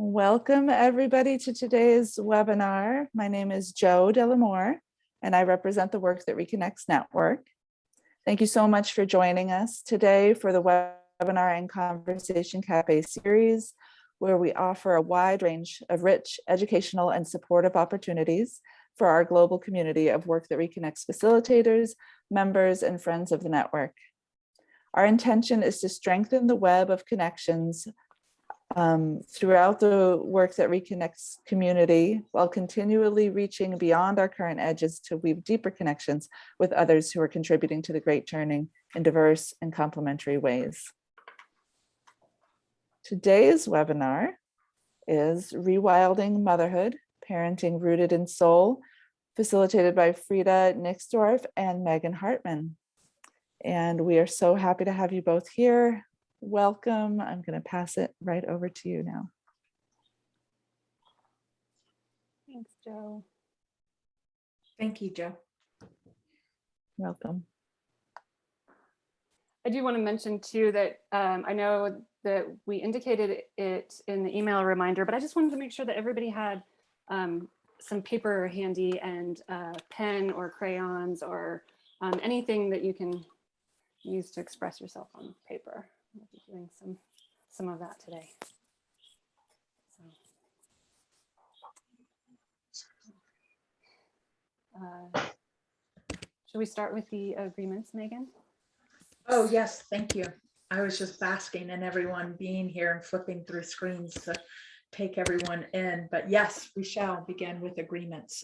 Welcome everybody to today's webinar. My name is Jo Delamore and I represent the Work That Reconnects network. Thank you so much for joining us today for the webinar and conversation cafe series, where we offer a wide range of rich educational and supportive opportunities for our global community of Work That Reconnects facilitators, members, and friends of the network. Our intention is to strengthen the web of connections throughout the Work That Reconnects community, while continually reaching beyond our current edges to weave deeper connections with others who are contributing to the great turning in diverse and complementary ways. Today's webinar is Rewilding Motherhood, Parenting Rooted in Soul, facilitated by Frida Nixdorf and Megan Hartman. And we are so happy to have you both here. Welcome. I'm going to pass it right over to you now. Thanks, Jo. Thank you, Jo. Welcome. I do want to mention too that I know that we indicated it in the email reminder, but I just wanted to make sure that everybody had some paper handy and pen or crayons or anything that you can use to express yourself on paper. We'll be doing some of that today. Should we start with the agreements, Megan? Oh, yes, thank you. I was just basking in everyone being here and flipping through screens to take everyone in. But yes, we shall begin with agreements.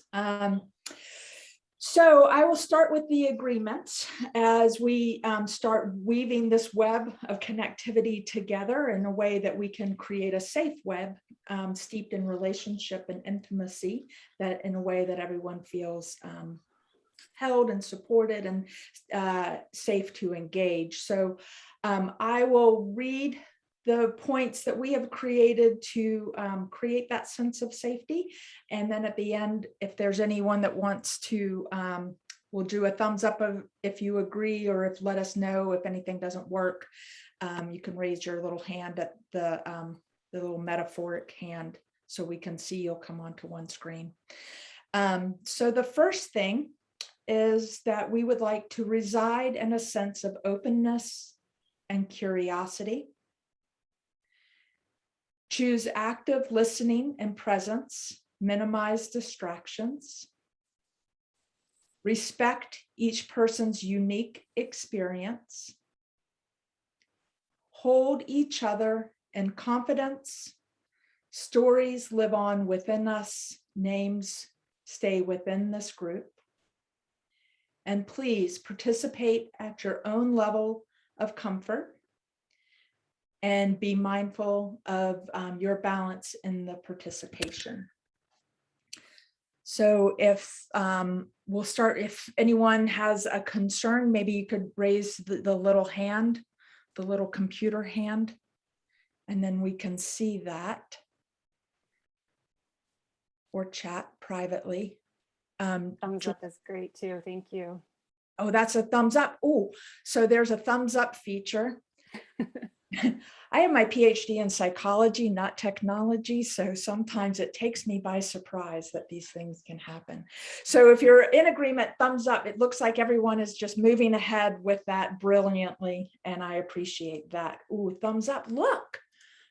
So I will start with the agreements as we start weaving this web of connectivity together in a way that we can create a safe web steeped in relationship and intimacy, that in a way that everyone feels held and supported and safe to engage. So I will read the points that we have created to create that sense of safety. And then at the end, if there's anyone that wants to, we'll do a thumbs up of if you agree, or if let us know if anything doesn't work. You can raise your little hand at the little metaphoric hand so we can see you'll come onto one screen. So the first thing is that we would like to reside in a sense of openness and curiosity. Choose active listening and presence, minimize distractions. Respect each person's unique experience. Hold each other in confidence. Stories live on within us, names stay within this group. And please participate at your own level of comfort and be mindful of your balance in the participation. So if we'll start, if anyone has a concern, maybe you could raise the little hand, the little computer hand, and then we can see that, or chat privately. Thumbs up is great too, thank you. Oh, that's a thumbs up. Oh, so there's a thumbs up feature. I have my PhD in psychology, not technology, so sometimes it takes me by surprise that these things can happen. So if you're in agreement, thumbs up. It looks like everyone is just moving ahead with that brilliantly, and I appreciate that. Ooh, thumbs up. Look,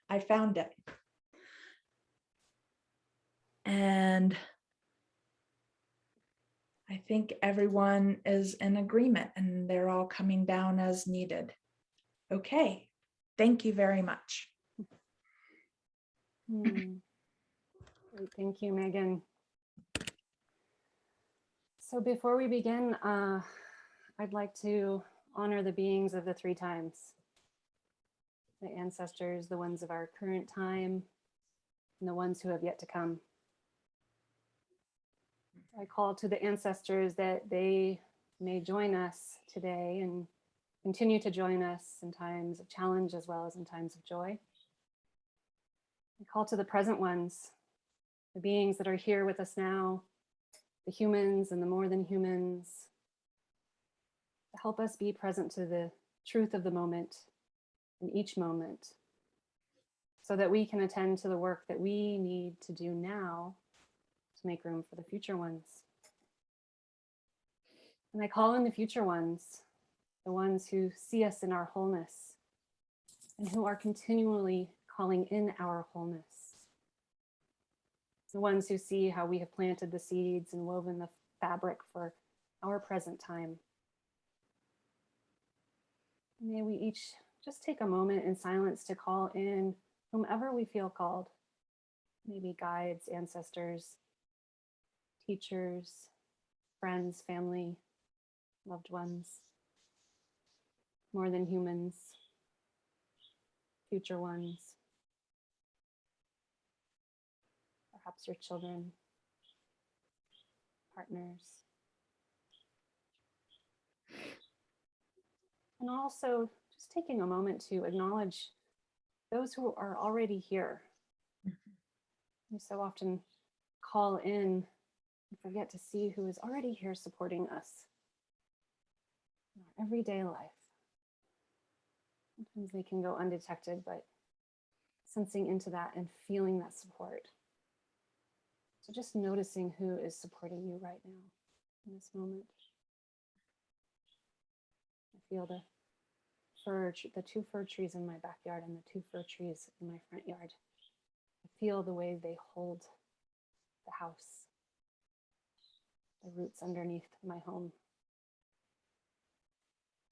I found it. And I think everyone is in agreement and they're all coming down as needed. Okay. Thank you very much. Great, thank you, Megan. So before we begin, I'd like to honor the beings of the three times. The ancestors, the ones of our current time, and the ones who have yet to come. I call to the ancestors that they may join us today and continue to join us in times of challenge as well as in times of joy. I call to the present ones, the beings that are here with us now, the humans and the more than humans, to help us be present to the truth of the moment in each moment, so that we can attend to the work that we need to do now to make room for the future ones. And I call in the future ones, the ones who see us in our wholeness and who are continually calling in our wholeness. The ones who see how we have planted the seeds and woven the fabric for our present time. May we each just take a moment in silence to call in whomever we feel called, maybe guides, ancestors, teachers, friends, family, loved ones, more than humans, future ones, perhaps your children, partners. And also just taking a moment to acknowledge those who are already here. We so often call in and forget to see who is already here supporting us in our everyday life. Sometimes they can go undetected, but sensing into that and feeling that support. So just noticing who is supporting you right now in this moment. I feel the two fir trees in my backyard and the two fir trees in my front yard. I feel the way they hold the house, the roots underneath my home,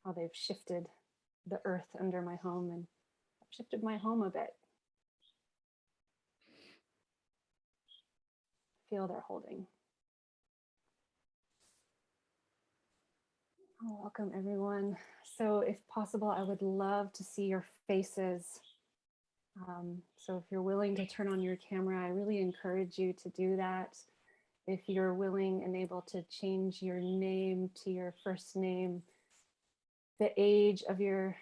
how they've shifted the earth under my home and I've shifted my home a bit. Feel their holding. Oh, welcome everyone. So if possible, I would love to see your faces. So if you're willing to turn on your camera, I really encourage you to do that. If you're willing and able to change your name to your first name, the age of your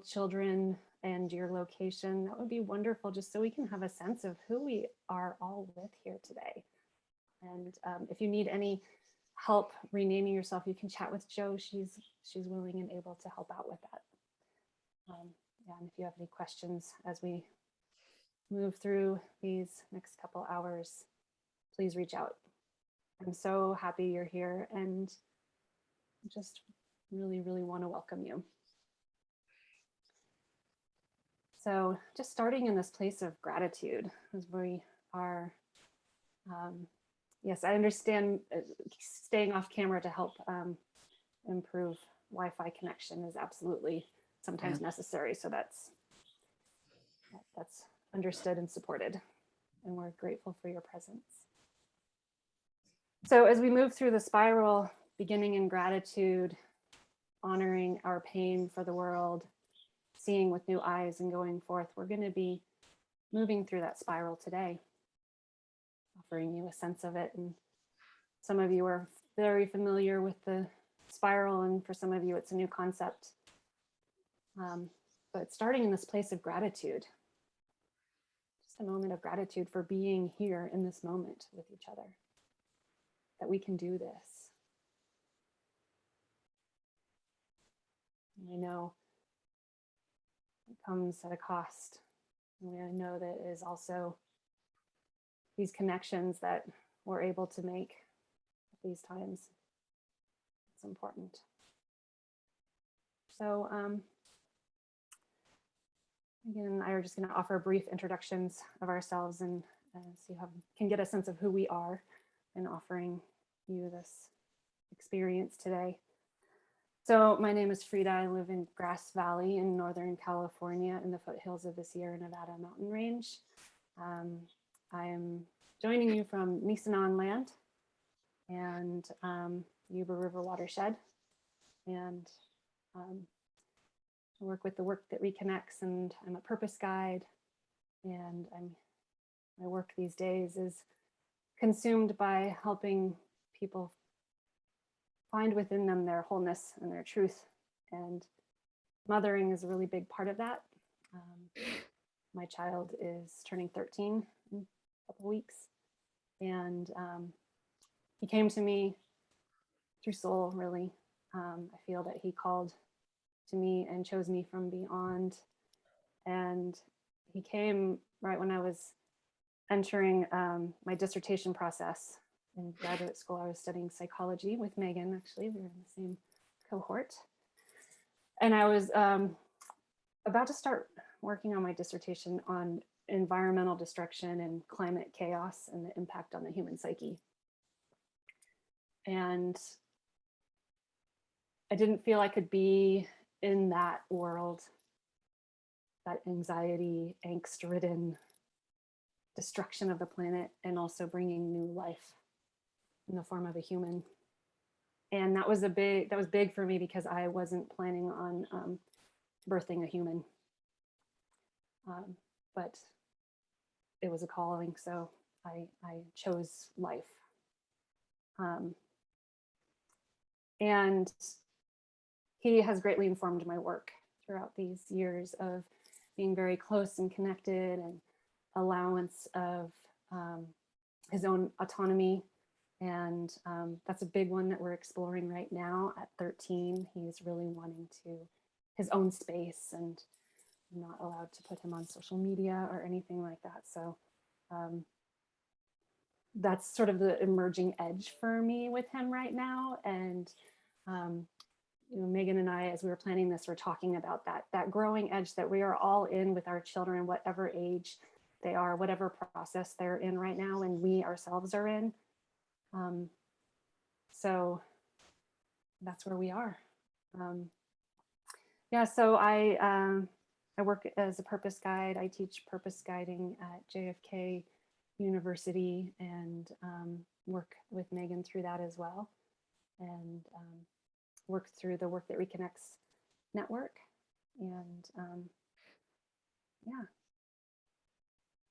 children, and your location, that would be wonderful, just so we can have a sense of who we are all with here today. And if you need any help renaming yourself, you can chat with Jo. She's willing and able to help out with that. Yeah, and if you have any questions as we move through these next couple hours, please reach out. I'm so happy you're here and just really, really want to welcome you. So just starting in this place of gratitude as we are, yes, I understand staying off camera to help improve Wi-Fi connection is absolutely sometimes necessary. So that's understood and supported, and we're grateful for your presence. So as we move through the spiral, beginning in gratitude, honoring our pain for the world, seeing with new eyes and going forth, we're going to be moving through that spiral today, offering you a sense of it. And some of you are very familiar with the spiral, and for some of you, it's a new concept. But starting in this place of gratitude, just a moment of gratitude for being here in this moment with each other, that we can do this. And I know it comes at a cost. And I know that it is also these connections that we're able to make at these times. It's important. So again, I are just going to offer brief introductions of ourselves and so you can get a sense of who we are in offering you this experience today. So my name is Frida. I live in Grass Valley in Northern California in the foothills of the Sierra Nevada mountain range. I am joining you from Nisenan land and Yuba River watershed. And I work with the Work That Reconnects, and I'm a purpose guide. And my work these days is consumed by helping people find within them their wholeness and their truth. And mothering is a really big part of that. My child is turning 13 in a couple weeks. And he came to me through soul, really. I feel that he called to me and chose me from beyond. And he came right when I was entering my dissertation process in graduate school. I was studying psychology with Megan, actually. We were in the same cohort. And I was about to start working on my dissertation on environmental destruction and climate chaos and the impact on the human psyche. And I didn't feel I could be in that world, that anxiety, angst-ridden destruction of the planet, and also bringing new life in the form of a human. And that was big for me because I wasn't planning on birthing a human. But it was a calling, so I chose life. And he has greatly informed my work throughout these years of being very close and connected, and allowance of his own autonomy. And that's a big one that we're exploring right now. At 13, he's really wanting his own space, and I'm not allowed to put him on social media or anything like that. So that's sort of the emerging edge for me with him right now. And Megan and I, as we were planning this, were talking about that growing edge that we are all in with our children, whatever age they are, whatever process they're in right now, and we ourselves are in. So that's where we are. So I work as a purpose guide. I teach purpose guiding at JFK University, and work with Megan through that as well, and work through the Work That Reconnects network. And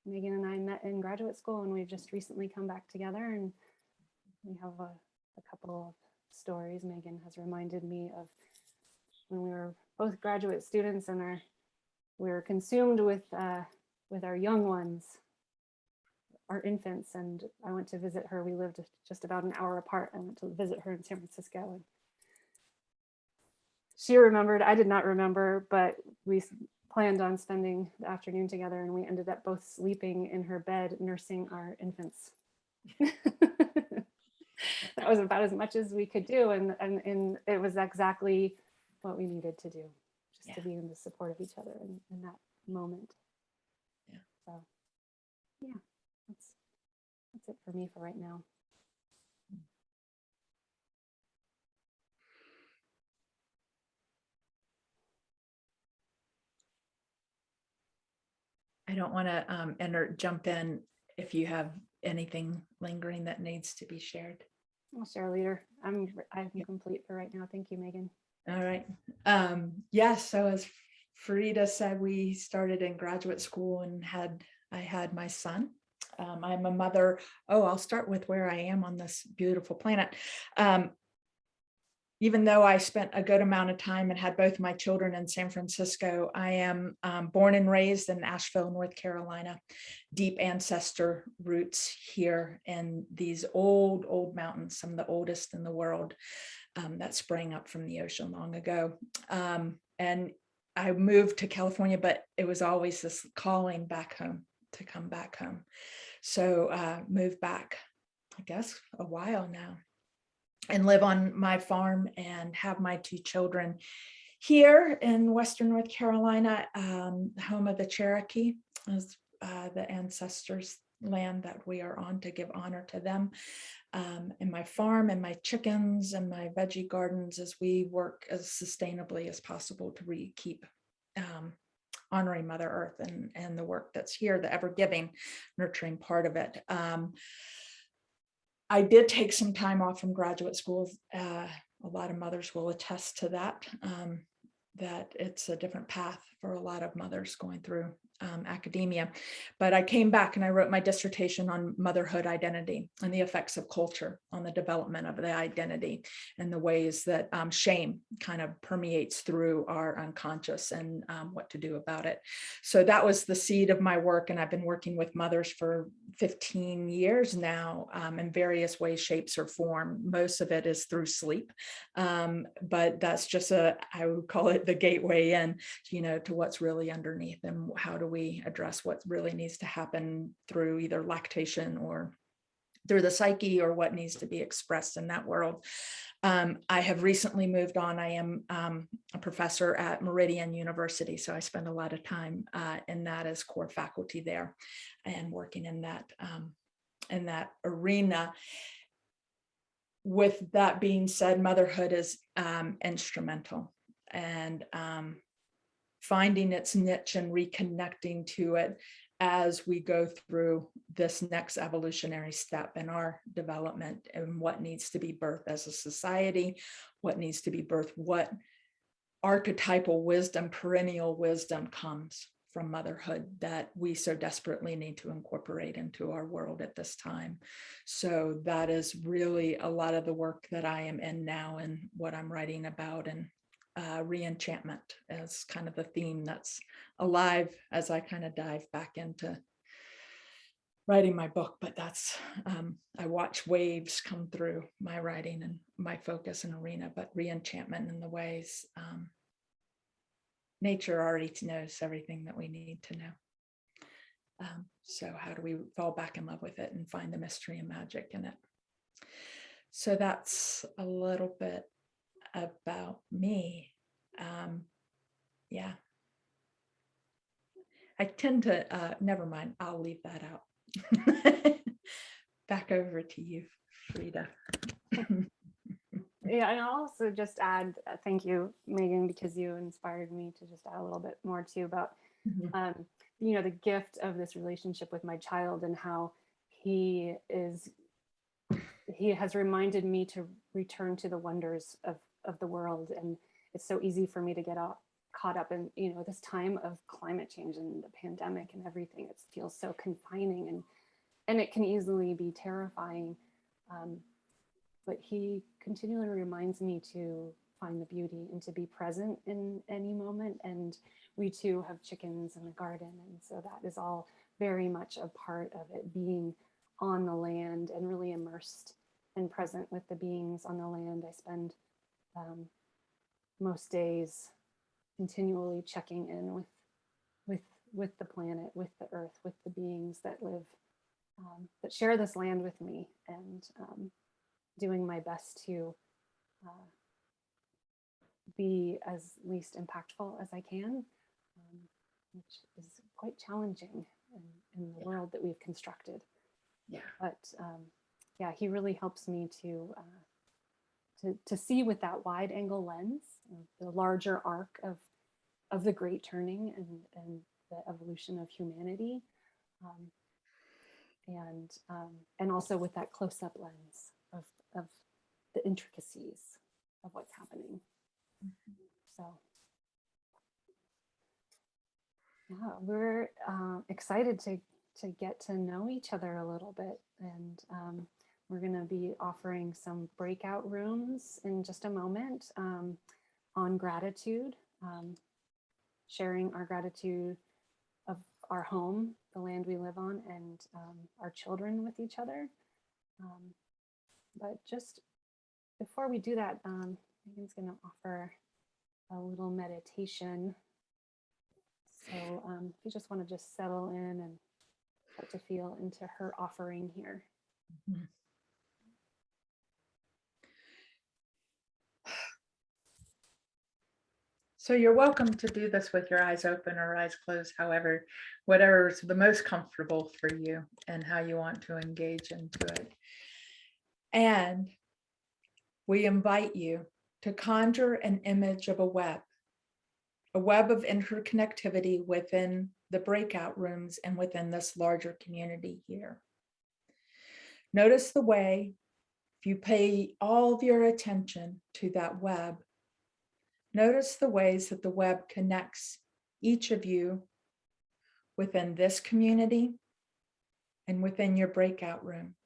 Megan and I met in graduate school, and we've just recently come back together, and we have a couple of stories. Megan has reminded me of when we were both graduate students, and we were consumed with our young ones, our infants. And I went to visit her. We lived just about an hour apart. I went to visit her in San Francisco, and she remembered. I did not remember, but we planned on spending the afternoon together, and we ended up both sleeping in her bed, nursing our infants. That was about as much as we could do, and it was exactly what we needed to do, just to be in the support of each other in that moment. Yeah. So yeah, that's it for me for right now. I don't want to jump in if you have anything lingering that needs to be shared. I'll share later. I'm complete for right now. Thank you, Megan. All right. So as Farida said, we started in graduate school, and I had my son. I'm a mother. I'll start with where I am on this beautiful planet. Even though I spent a good amount of time and had both my children in San Francisco, I am born and raised in Asheville, North Carolina. Deep ancestor roots here in these old mountains, some of the oldest in the world, that sprang up from the ocean long ago. And I moved to California, but it was always this calling back home, to come back home. So moved back, I guess, a while now, and live on my farm and have my two children here in Western North Carolina, home of the Cherokee, is the ancestors' land that we are on, to give honor to them. And my farm and my chickens and my veggie gardens, as we work as sustainably as possible to keep honoring Mother Earth and the work that's here, the ever-giving, nurturing part of it. I did take some time off from graduate school. A lot of mothers will attest to that, that it's a different path for a lot of mothers going through academia. But I came back and I wrote my dissertation on motherhood identity and the effects of culture on the development of the identity, and the ways that shame kind of permeates through our unconscious, and what to do about it. So that was the seed of my work, and I've been working with mothers for 15 years now, in various ways, shapes, or form. Most of it is through sleep, but that's just I would call it the gateway in, to what's really underneath, and how do we address what really needs to happen through either lactation or through the psyche, or what needs to be expressed in that world. I have recently moved on. I am a professor at Meridian University, so I spend a lot of time in that as core faculty there, and working in that arena. With that being said, motherhood is instrumental, and finding its niche and reconnecting to it as we go through this next evolutionary step in our development, and what needs to be birthed as a society, what needs to be birthed, what archetypal wisdom, perennial wisdom comes from motherhood that we so desperately need to incorporate into our world at this time. So that is really a lot of the work that I am in now, and what I'm writing about, and re-enchantment as kind of the theme that's alive as I kind of dive back into writing my book. But that's I watch waves come through my writing and my focus and arena, but re-enchantment in the ways nature already knows everything that we need to know. So how do we fall back in love with it and find the mystery and magic in it? So that's a little bit about me. Yeah. I tend to, never mind, I'll leave that out. Back over to you, Frida. Yeah, and I'll also just add, thank you, Megan, because you inspired me to just add a little bit more too about, the gift of this relationship with my child, and how he has reminded me to return to the wonders of the world. And it's so easy for me to get caught up in, this time of climate change and the pandemic and everything. It feels so confining, and it can easily be terrifying. But he continually reminds me to find the beauty and to be present in any moment. And we too have chickens in the garden. And so that is all very much a part of it, being on the land and really immersed and present with the beings on the land. I spend most days continually checking in with the planet, with the earth, with the beings that live, that share this land with me, and doing my best to be as least impactful as I can, which is quite challenging in the world that we've constructed. Yeah. But yeah, he really helps me to see with that wide angle lens, the larger arc of the great turning and the evolution of humanity, and also with that close-up lens of the intricacies of what's happening. So yeah, we're excited to get to know each other a little bit, and we're going to be offering some breakout rooms in just a moment on gratitude, sharing our gratitude of our home, the land we live on, and our children with each other. But just before we do that, Megan's going to offer a little meditation. So if you just want to just settle in and start to feel into her offering here. Mm-hmm. So you're welcome to do this with your eyes open or eyes closed, however, whatever's the most comfortable for you and how you want to engage into it. And we invite you to conjure an image of a web of interconnectivity within the breakout rooms and within this larger community here. Notice the way, if you pay all of your attention to that web, notice the ways that the web connects each of you within this community and within your breakout room.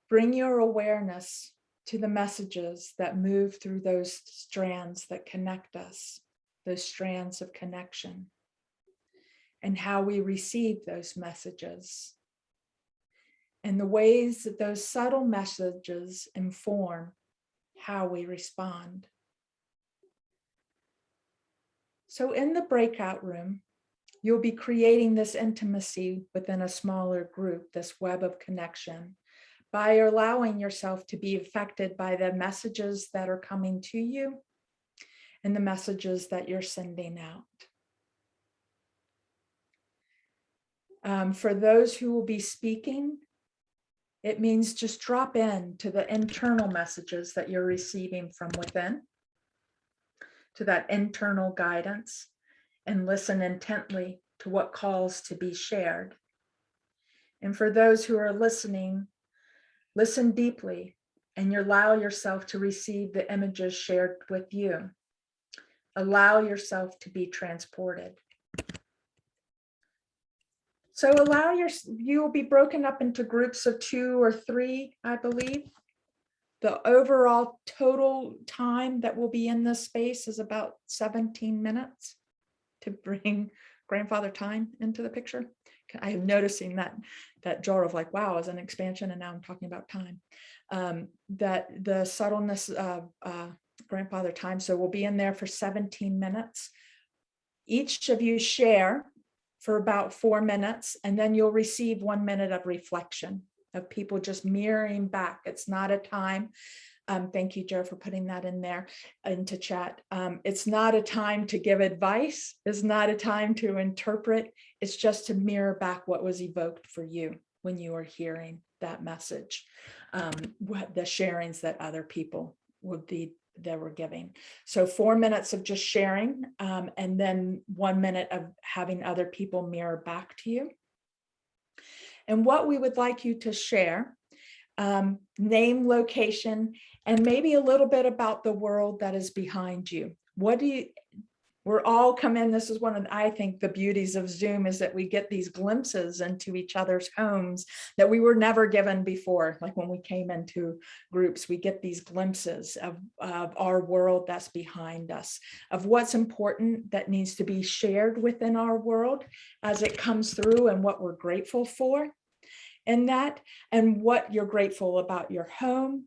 Bring your awareness to the messages that move through those strands that connect us, those strands of connection, and how we receive those messages, and the ways that those subtle messages inform how we respond So in the breakout room, you'll be creating this intimacy within a smaller group, this web of connection, by allowing yourself to be affected by the messages that are coming to you and the messages that you're sending out. For those who will be speaking, it means just drop in to the internal messages that you're receiving from within, to that internal guidance, and listen intently to what calls to be shared. And for those who are listening, listen deeply and you allow yourself to receive the images shared with you. Allow yourself to be transported. So you will be broken up into groups of 2 or 3, I believe. The overall total time that will be in this space is about 17 minutes to bring grandfather time into the picture. I am noticing that jar of like, wow, is an expansion, and now I'm talking about time. That the subtleness of grandfather time. So we'll be in there for 17 minutes. Each of you share for about 4 minutes, and then you'll receive 1 minute of reflection of people just mirroring back. It's not a time. Thank you, Joe, for putting that in there into chat. It's not a time to give advice. It's not a time to interpret. It's just to mirror back what was evoked for you when you were hearing that message, what the sharings that other people they were giving. So 4 minutes of just sharing, and then 1 minute of having other people mirror back to you. And what we would like you to share, name, location, and maybe a little bit about the world that is behind you. We're all come in. This is one of, I think, the beauties of Zoom is that we get these glimpses into each other's homes that we were never given before. Like when we came into groups, we get these glimpses of our world that's behind us, of what's important that needs to be shared within our world as it comes through, and what we're grateful for in that, and what you're grateful about your home,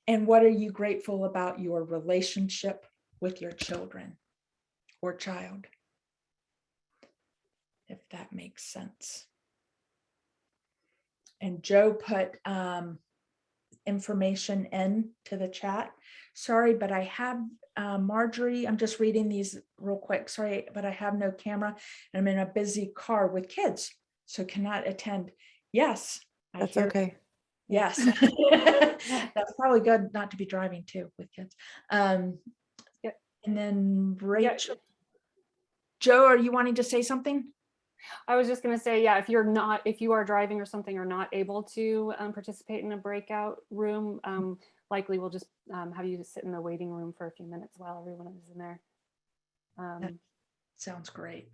and what are you grateful about your relationship with your children or child, if that makes sense. And Joe put information into the chat. Sorry, but I have Marjorie, I'm just reading these real quick. Sorry, but I have no camera and I'm in a busy car with kids, so cannot attend. Yes. That's okay. Yes. That's probably good not to be driving too with kids. Yep. And then Rachel. Yep. Joe, are you wanting to say something? I was just going to say, yeah, if you are driving or something or not able to participate in a breakout room, likely we'll just have you sit in the waiting room for a few minutes while everyone is in there. That sounds great.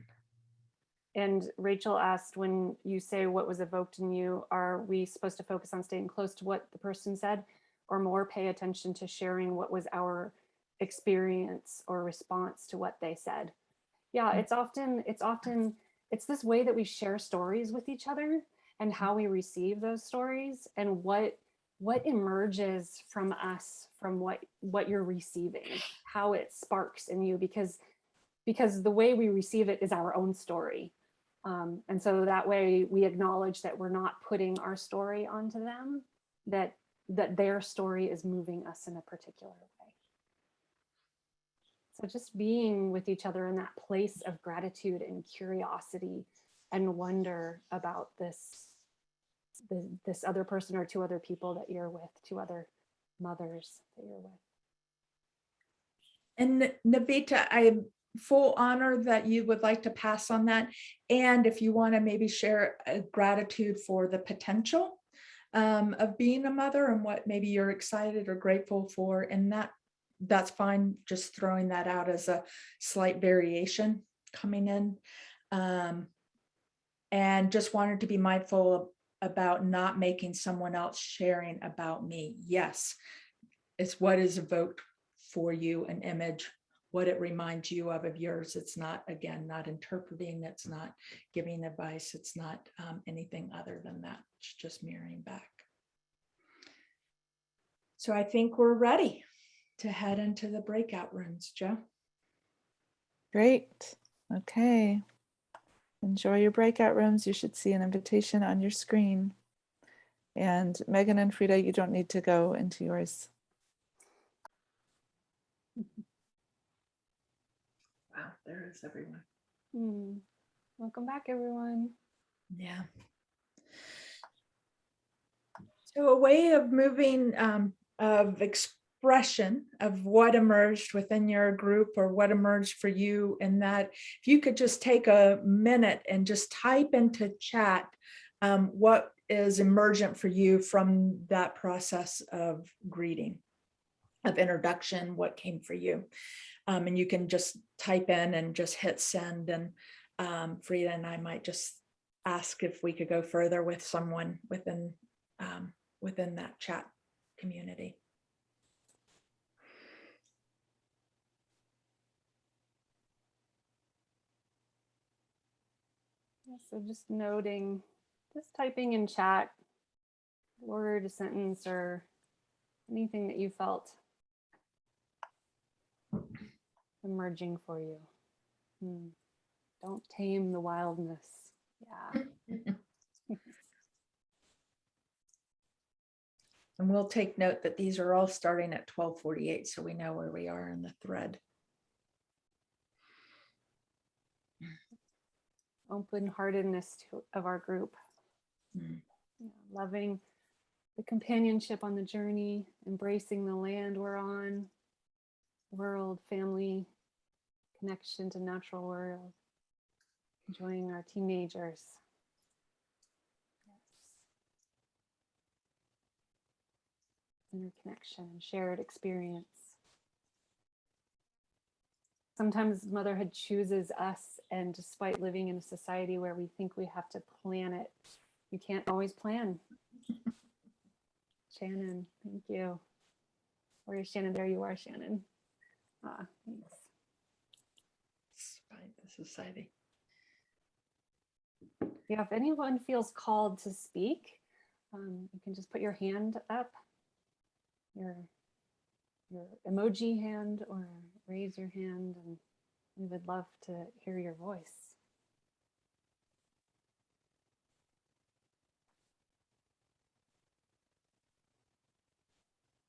And Rachel asked, when you say what was evoked in you, are we supposed to focus on staying close to what the person said, or more pay attention to sharing what was our experience or response to what they said? Yeah, it's this way that we share stories with each other and how we receive those stories and what emerges from us, from what you're receiving, how it sparks in you, because the way we receive it is our own story. And so that way we acknowledge that we're not putting our story onto them, that their story is moving us in a particular way. So just being with each other in that place of gratitude and curiosity and wonder about this other person or 2 other people that you're with, 2 other mothers that you're with. And Navita, I am full honor that you would like to pass on that. And if you want to maybe share a gratitude for the potential of being a mother and what maybe you're excited or grateful for, and that's fine. Just throwing that out as a slight variation coming in. And just wanted to be mindful about not making someone else sharing about me. Yes, it's what is evoked for you, an image, what it reminds you of yours. It's not, again, not interpreting, it's not giving advice, it's not anything other than that. It's just mirroring back. So I think we're ready to head into the breakout rooms, Joe. Great. Okay. Enjoy your breakout rooms. You should see an invitation on your screen. And Megan and Frida, you don't need to go into yours. Wow, there is everyone. Welcome back, everyone. Yeah. So a way of moving, of expression of what emerged within your group or what emerged for you, and that if you could just take a minute and just type into chat what is emergent for you from that process of greeting, of introduction, what came for you. And you can just type in and just hit send, and Frida and I might just ask if we could go further with someone within within that chat community. Yeah, so just noting, just typing in chat, word, a sentence, or anything that you felt emerging for you. Don't tame the wildness. Yeah. And we'll take note that these are all starting at 12:48, so we know where we are in the thread. Open-heartedness of our group. Yeah, loving the companionship on the journey, embracing the land we're on, world, family, connection to natural world, enjoying our teenagers. Interconnection and shared experience. Sometimes motherhood chooses us, and despite living in a society where we think we have to plan it, you can't always plan. Shannon, thank you. Where is Shannon? There you are, Shannon. Thanks. Find the society. Yeah, if anyone feels called to speak, you can just put your hand up, your emoji hand, or raise your hand, and we would love to hear your voice.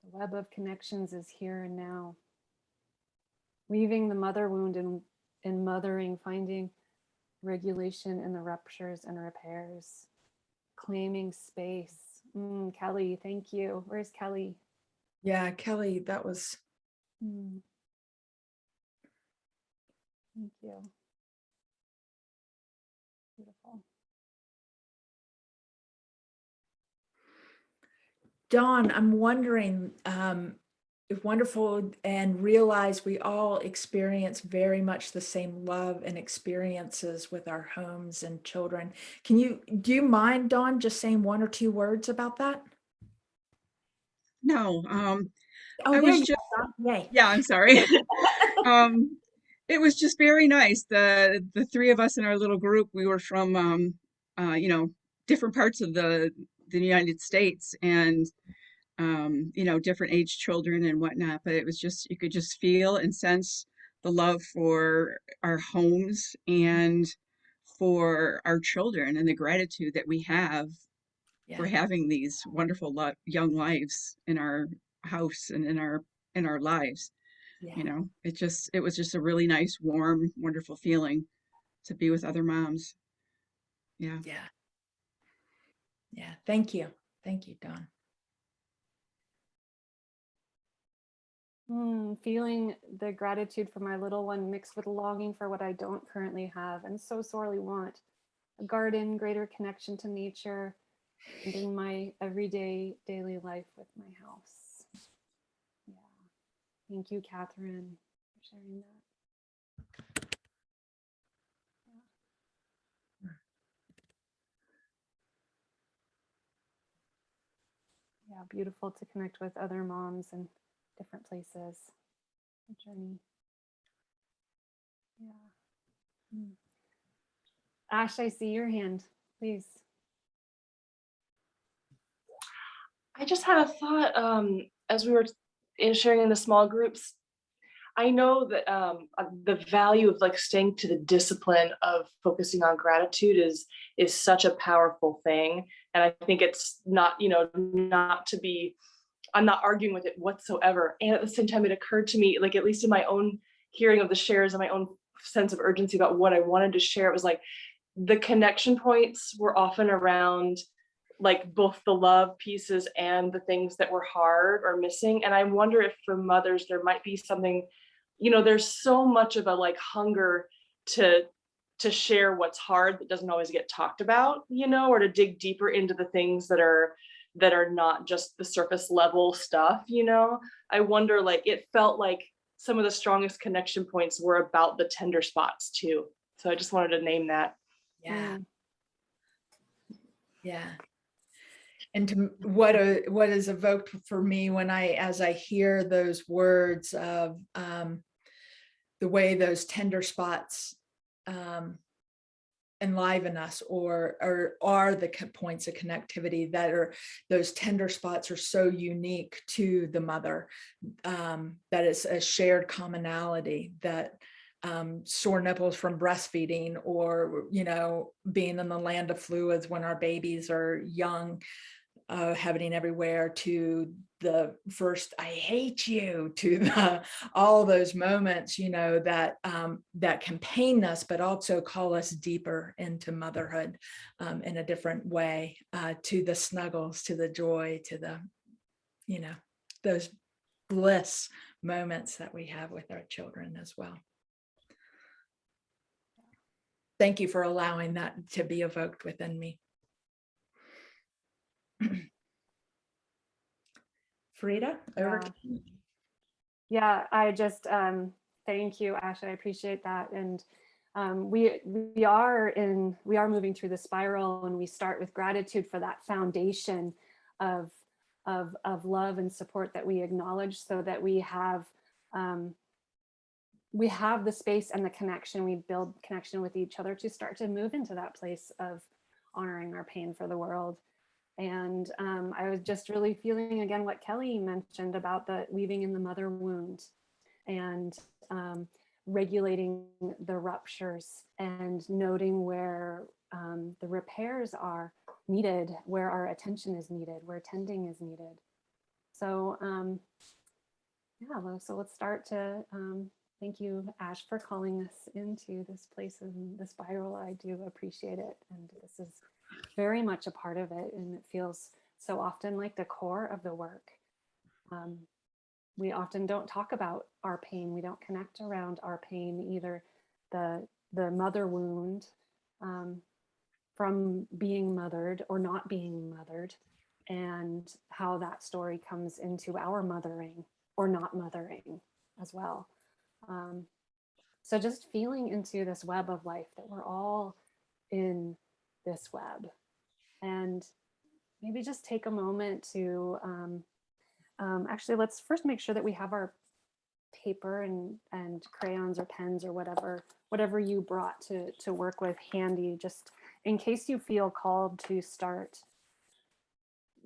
The web of connections is here and now. Weaving the mother wound in mothering, finding regulation in the ruptures and repairs, claiming space. Kelly, thank you. Where's Kelly? Yeah, Kelly, that was. Thank you. Beautiful. Dawn, I'm wondering if wonderful and realize we all experience very much the same love and experiences with our homes and children. Do you mind, Dawn, just saying one or two words about that? No, Oh, I there was you just, go, Dawn. Yay. yeah, I'm sorry. It was just very nice. The three of us in our little group, we were from, different parts of the United States, and different age children and whatnot. But it was just, you could just feel and sense the love for our homes and for our children, and the gratitude that we have for having these wonderful young lives in our house and in our lives. Yeah. It was just a really nice, warm, wonderful feeling to be with other moms. Yeah. Thank you, Dawn. Feeling the gratitude for my little one mixed with longing for what I don't currently have and so sorely want: a garden, greater connection to nature, and in my everyday daily life with my house. Yeah. Thank you, Catherine, for sharing that. Yeah, beautiful to connect with other moms in different places. A journey. Yeah. Ash, I see your hand. Please. I just had a thought as we were sharing in the small groups. I know that the value of like staying to the discipline of focusing on gratitude is such a powerful thing. And I think it's not, not to be, I'm not arguing with it whatsoever. And at the same time, it occurred to me, like, at least in my own hearing of the shares and my own sense of urgency about what I wanted to share, it was like the connection points were often around like both the love pieces and the things that were hard or missing. And I wonder if for mothers, there might be something, there's so much of a like hunger to share what's hard that doesn't always get talked about, or to dig deeper into the things that are not just the surface level stuff. I wonder, like, it felt like some of the strongest connection points were about the tender spots too. So I just wanted to name that. Yeah. Mm. Yeah. And to what is evoked for me as I hear those words of the way those tender spots enliven us, or are the points of connectivity that are those tender spots are so unique to the mother, that it's a shared commonality, that sore nipples from breastfeeding, or being in the land of fluids when our babies are young, happening everywhere, to the first "I hate you," to all those moments, that that can pain us, but also call us deeper into motherhood in a different way, to the snuggles, to the joy, to the, those bliss moments that we have with our children as well. Thank you for allowing that to be evoked within me. Frida, over to you. Yeah, I just thank you, Ash. I appreciate that. And we are moving through the spiral, and we start with gratitude for that foundation of love and support that we acknowledge, so that we have the space and the connection. We build connection with each other to start to move into that place of honoring our pain for the world. And I was just really feeling again what Kelly mentioned about the weaving in the mother wound, and regulating the ruptures, and noting where the repairs are needed, where our attention is needed, where tending is needed. So so let's start to thank you, Ash, for calling us into this place in the spiral. I do appreciate it, and this is very much a part of it, and it feels so often like the core of the work. We often don't talk about our pain. We don't connect around our pain, either the mother wound from being mothered or not being mothered, and how that story comes into our mothering or not mothering as well. So just feeling into this web of life, that we're all in this web. And maybe just take a moment to actually, let's first make sure that we have our paper and crayons or pens or whatever you brought to work with handy, just in case you feel called to start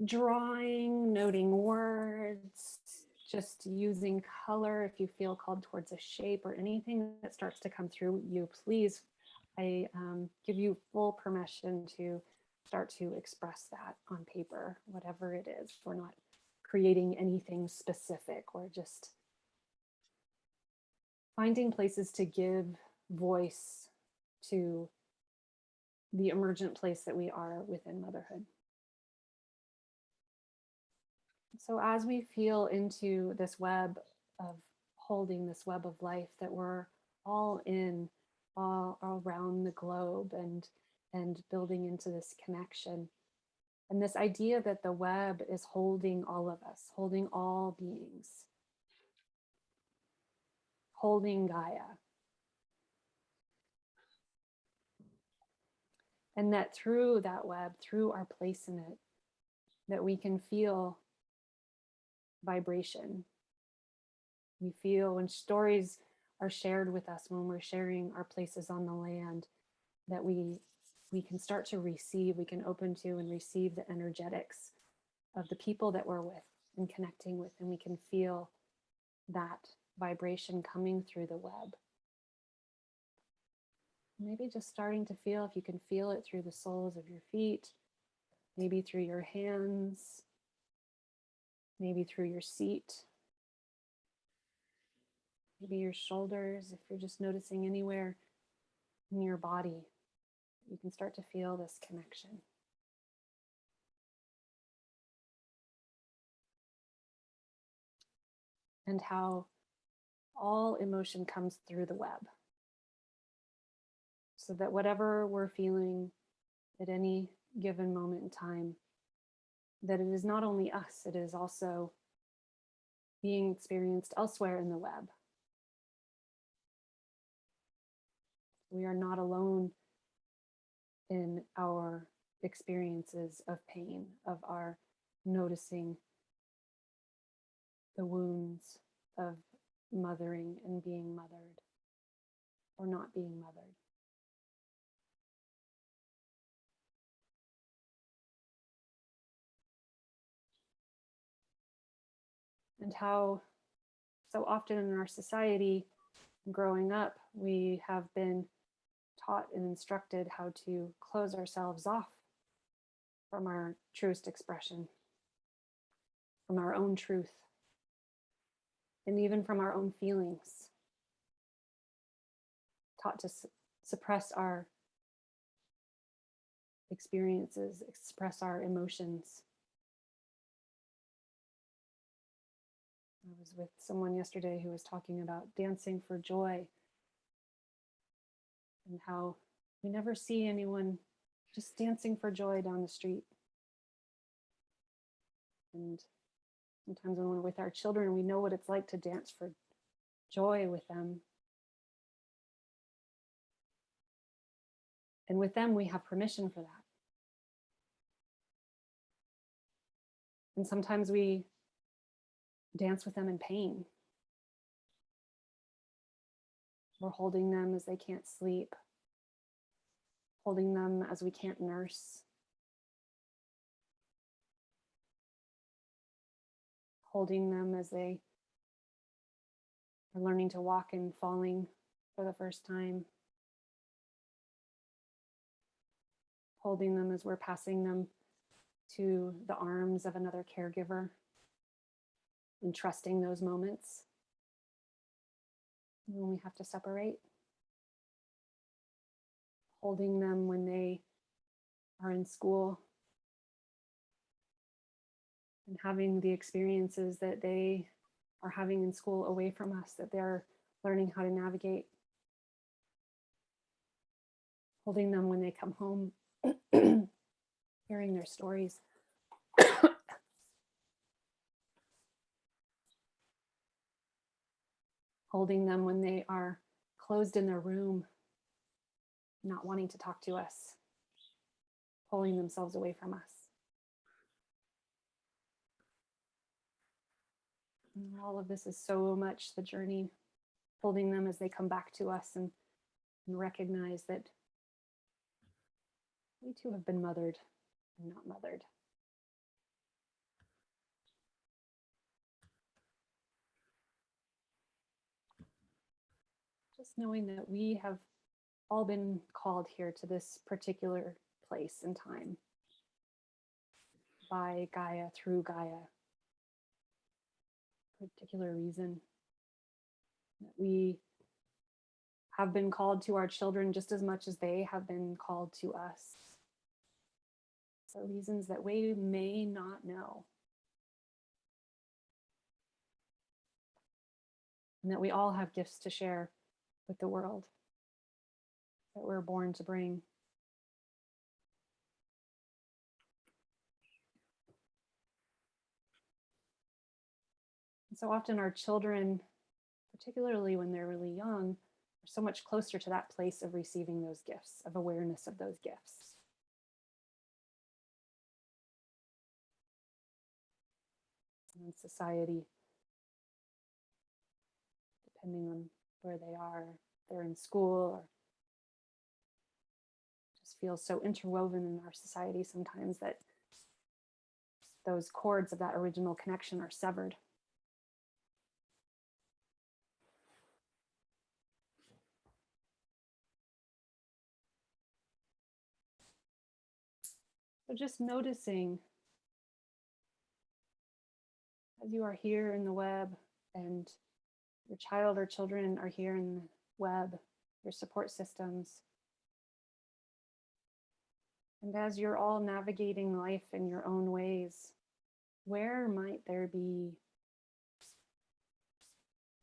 drawing, noting words, just using color. If you feel called towards a shape or anything that starts to come through you, please, I give you full permission to start to express that on paper, whatever it is. We're not creating anything specific. We're just finding places to give voice to the emergent place that we are within motherhood. So as we feel into this web of holding, this web of life that we're all in, all around the globe, and building into this connection, and this idea that the web is holding all of us, holding all beings, holding Gaia. And that through that web, through our place in it, that we can feel vibration. We feel when stories are shared with us, when we're sharing our places on the land, that we can start to receive, we can open to and receive the energetics of the people that we're with and connecting with, and we can feel that vibration coming through the web. Maybe just starting to feel, if you can feel it through the soles of your feet, maybe through your hands, maybe through your seat, maybe your shoulders. If you're just noticing anywhere in your body, you can start to feel this connection. And how all emotion comes through the web. So that whatever we're feeling at any given moment in time, that it is not only us, it is also being experienced elsewhere in the web. We are not alone in our experiences of pain, of our noticing the wounds of mothering and being mothered or not being mothered. And how so often in our society, growing up, we have been taught and instructed how to close ourselves off from our truest expression, from our own truth, and even from our own feelings. Taught to suppress our experiences, express our emotions. I was with someone yesterday who was talking about dancing for joy and how we never see anyone just dancing for joy down the street. And sometimes when we're with our children, we know what it's like to dance for joy with them. And with them, we have permission for that. And sometimes we dance with them in pain. We're holding them as they can't sleep, holding them as we can't nurse, holding them as they are learning to walk and falling for the first time, holding them as we're passing them to the arms of another caregiver, and trusting those moments when we have to separate, holding them when they are in school and having the experiences that they are having in school away from us, that they're learning how to navigate, holding them when they come home, hearing their stories. Holding them when they are closed in their room, not wanting to talk to us, pulling themselves away from us. And all of this is so much the journey, holding them as they come back to us and recognize that we too have been mothered and not mothered. Just knowing that we have all been called here to this particular place and time by Gaia, through Gaia, particular reason. That we have been called to our children just as much as they have been called to us, for reasons that we may not know. And that we all have gifts to share with the world that we're born to bring. And so often our children, particularly when they're really young, are so much closer to that place of receiving those gifts, of awareness of those gifts. And in society, depending on where they are, they're in school, or just feels so interwoven in our society sometimes that those cords of that original connection are severed. So just noticing as you are here in the web and your child or children are here in the web, your support systems. And as you're all navigating life in your own ways, where might there be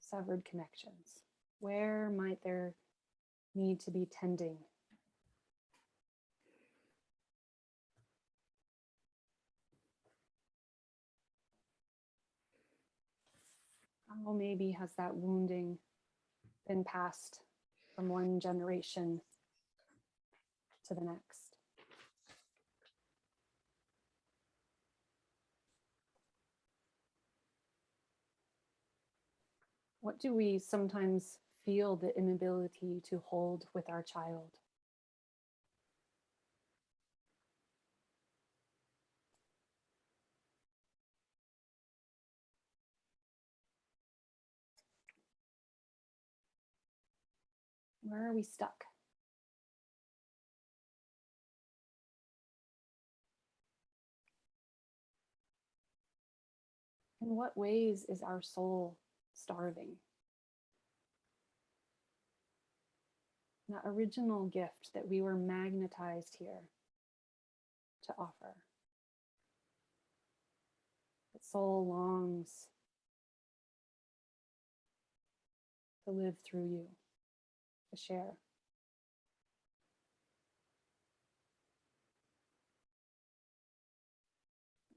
severed connections? Where might there need to be tending? How maybe has that wounding been passed from one generation to the next? What do we sometimes feel the inability to hold with our child? Where are we stuck? In what ways is our soul starving? That original gift that we were magnetized here to offer. That soul longs to live through you, to share.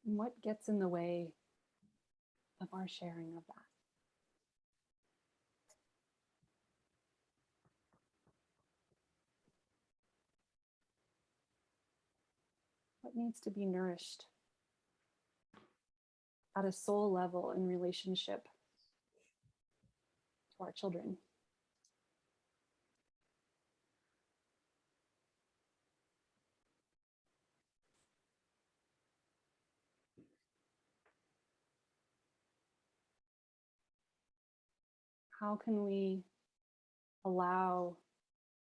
And what gets in the way of our sharing of that? What needs to be nourished at a soul level in relationship to our children? How can we allow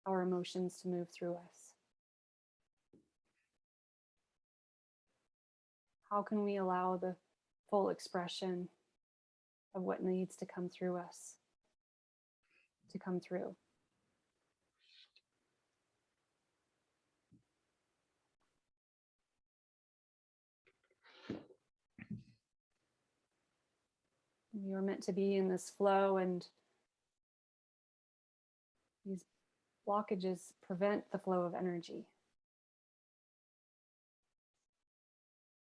our emotions to move through us? How can we allow the full expression of what needs to come through us to come through? We are meant to be in this flow, and these blockages prevent the flow of energy.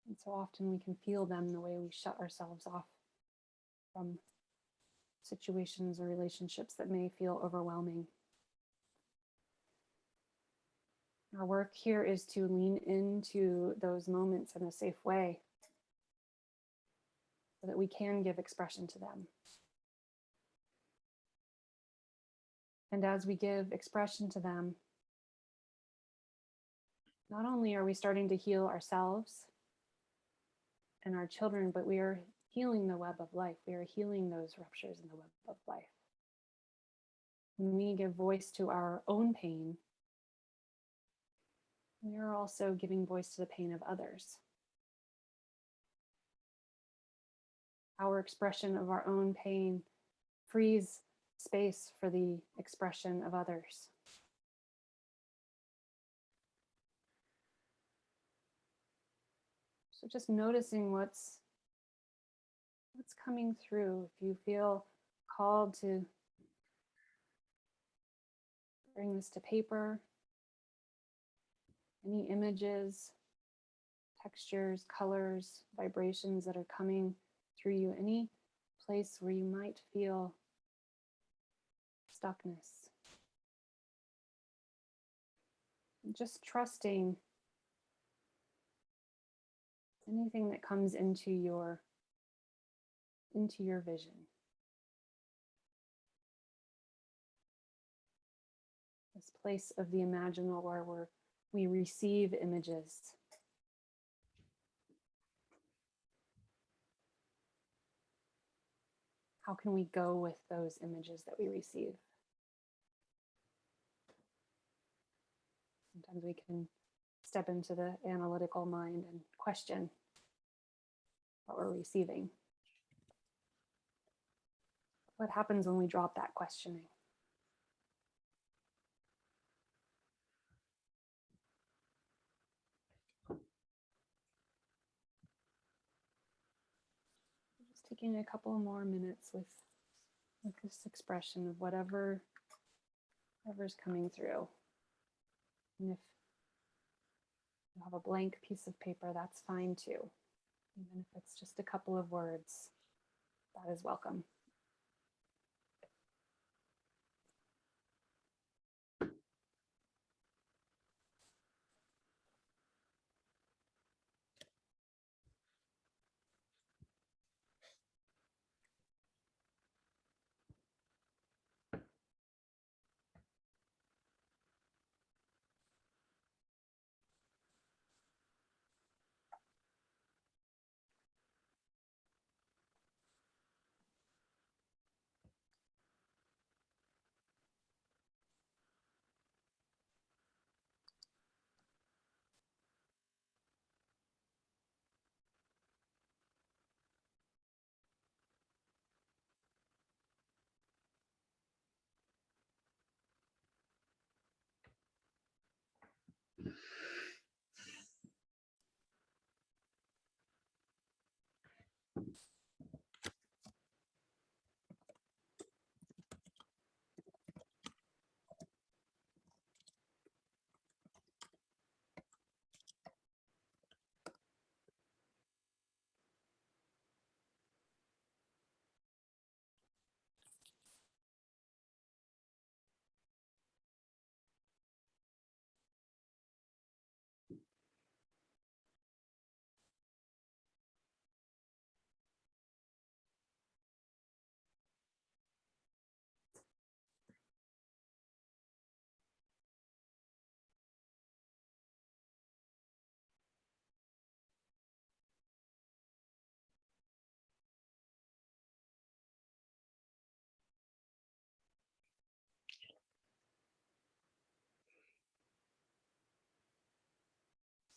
And so often we can feel them the way we shut ourselves off from situations or relationships that may feel overwhelming. Our work here is to lean into those moments in a safe way so that we can give expression to them. And as we give expression to them, not only are we starting to heal ourselves and our children, but we are healing the web of life. We are healing those ruptures in the web of life. When we give voice to our own pain, we are also giving voice to the pain of others. Our expression of our own pain frees space for the expression of others. So just noticing what's coming through. If you feel called to bring this to paper, any images, textures, colors, vibrations that are coming through you, any place where you might feel stuckness. Just trusting anything that comes into your vision. This place of the imaginal where we receive images. How can we go with those images that we receive? Sometimes we can step into the analytical mind and question what we're receiving. What happens when we drop that questioning? Just taking a couple more minutes with this expression of whatever's coming through. And if you have a blank piece of paper, that's fine too. Even if it's just a couple of words, that is welcome.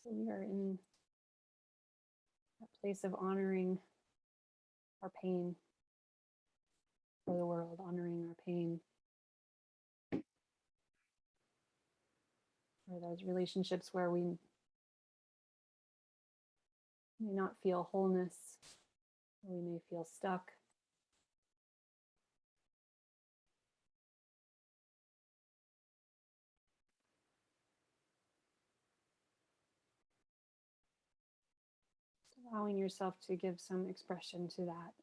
So we are in a place of honoring our pain for the world, honoring our pain for those relationships where we may not feel wholeness, or we may feel stuck. Allowing yourself to give some expression to that.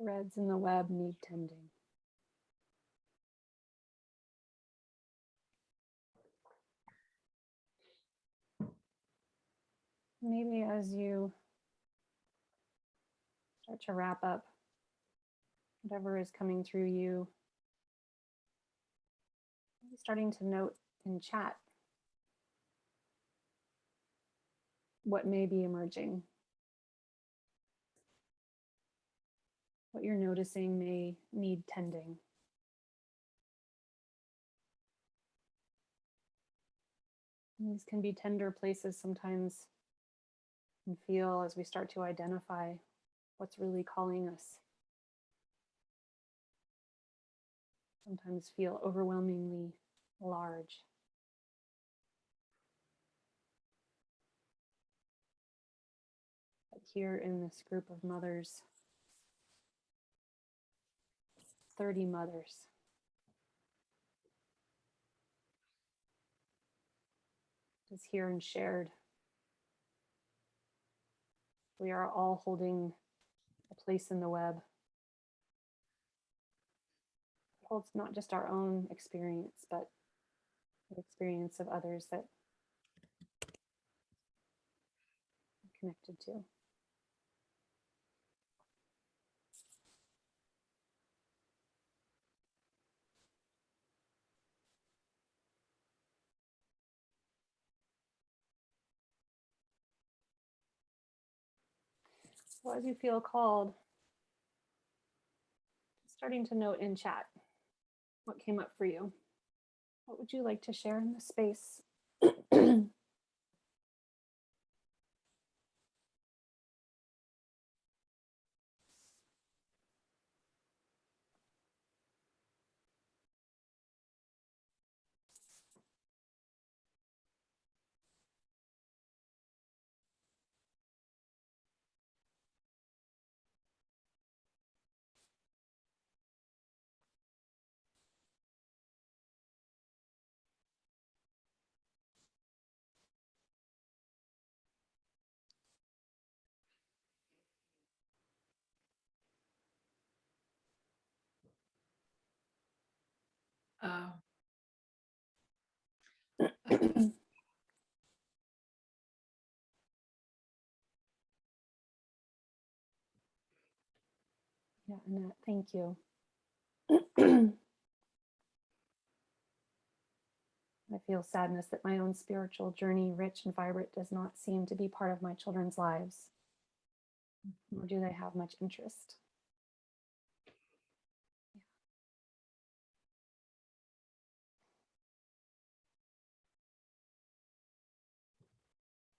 Threads in the web need tending. Maybe as you start to wrap up whatever is coming through you, maybe starting to note in chat what may be emerging. What you're noticing may need tending. And these can be tender places sometimes, and feel as we start to identify what's really calling us. Sometimes feel overwhelmingly large. But here in this group of mothers, 30 mothers, is here and shared. We are all holding a place in the web. holds not just our own experience, but the experience of others that we're connected to. So as you feel called, starting to note in chat what came up for you. What would you like to share in this space? Oh, Yeah, Annette, thank you. I feel sadness that my own spiritual journey, rich and vibrant, does not seem to be part of my children's lives, nor do they have much interest.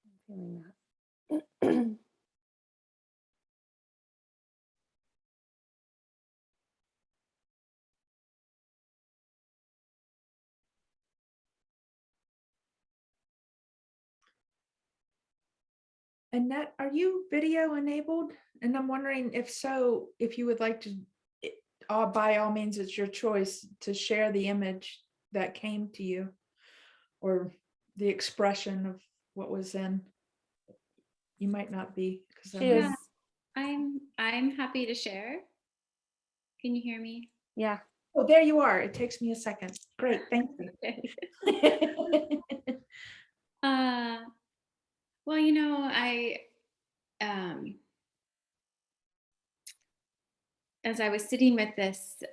I'm feeling that. Annette, are you video enabled? And I'm wondering if so, if you would like to, by all means, it's your choice to share the image that came to you or the expression of what was in. You might not be because She is. Yeah, I'm happy to share. Can you hear me? Yeah. Oh, there you are. It takes me a second. Great, thank you. Uh, well, I as I was sitting with this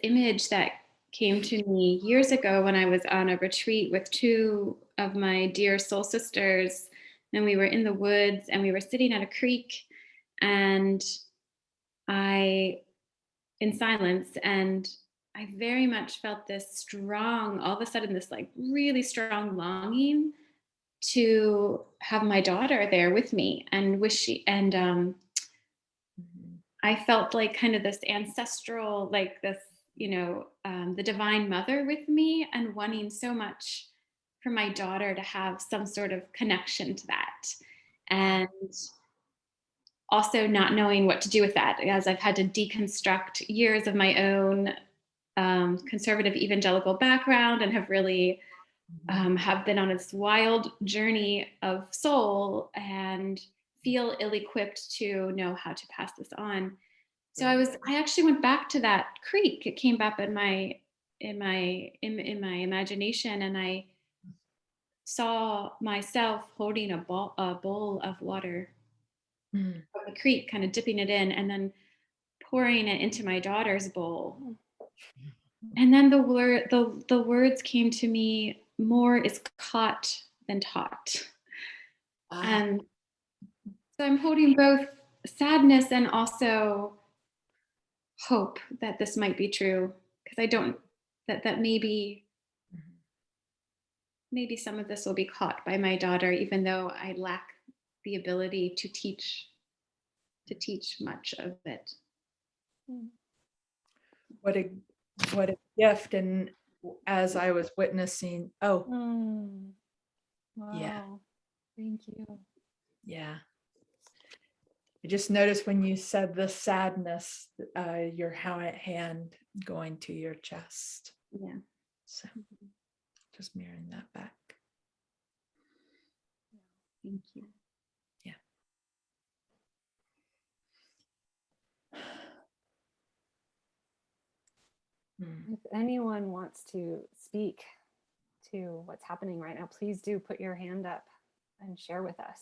image that came to me years ago when I was on a retreat with two of my dear soul sisters, and we were in the woods and we were sitting at a creek, and I in silence, and I very much felt this strong, all of a sudden, this like really strong longing to have my daughter there with me and I felt like kind of this ancestral, like this, the divine mother with me, and wanting so much for my daughter to have some sort of connection to that. And also not knowing what to do with that, as I've had to deconstruct years of my own conservative evangelical background, and have really have been on this wild journey of soul and feel ill-equipped to know how to pass this on. So I actually went back to that creek. It came back in my imagination, and I saw myself holding a bowl of water from the creek, kind of dipping it in and then pouring it into my daughter's bowl. And then the words came to me: more is caught than taught. And so I'm holding both sadness and also hope that this might be true, because I don't, that maybe some of this will be caught by my daughter, even though I lack the ability to teach much of it. What a gift. And as I was witnessing, Wow. Yeah. Thank you. yeah. I just noticed when you said the sadness, your hand going to your chest. Yeah. So just mirroring that back. Thank you. If anyone wants to speak to what's happening right now, please do put your hand up and share with us.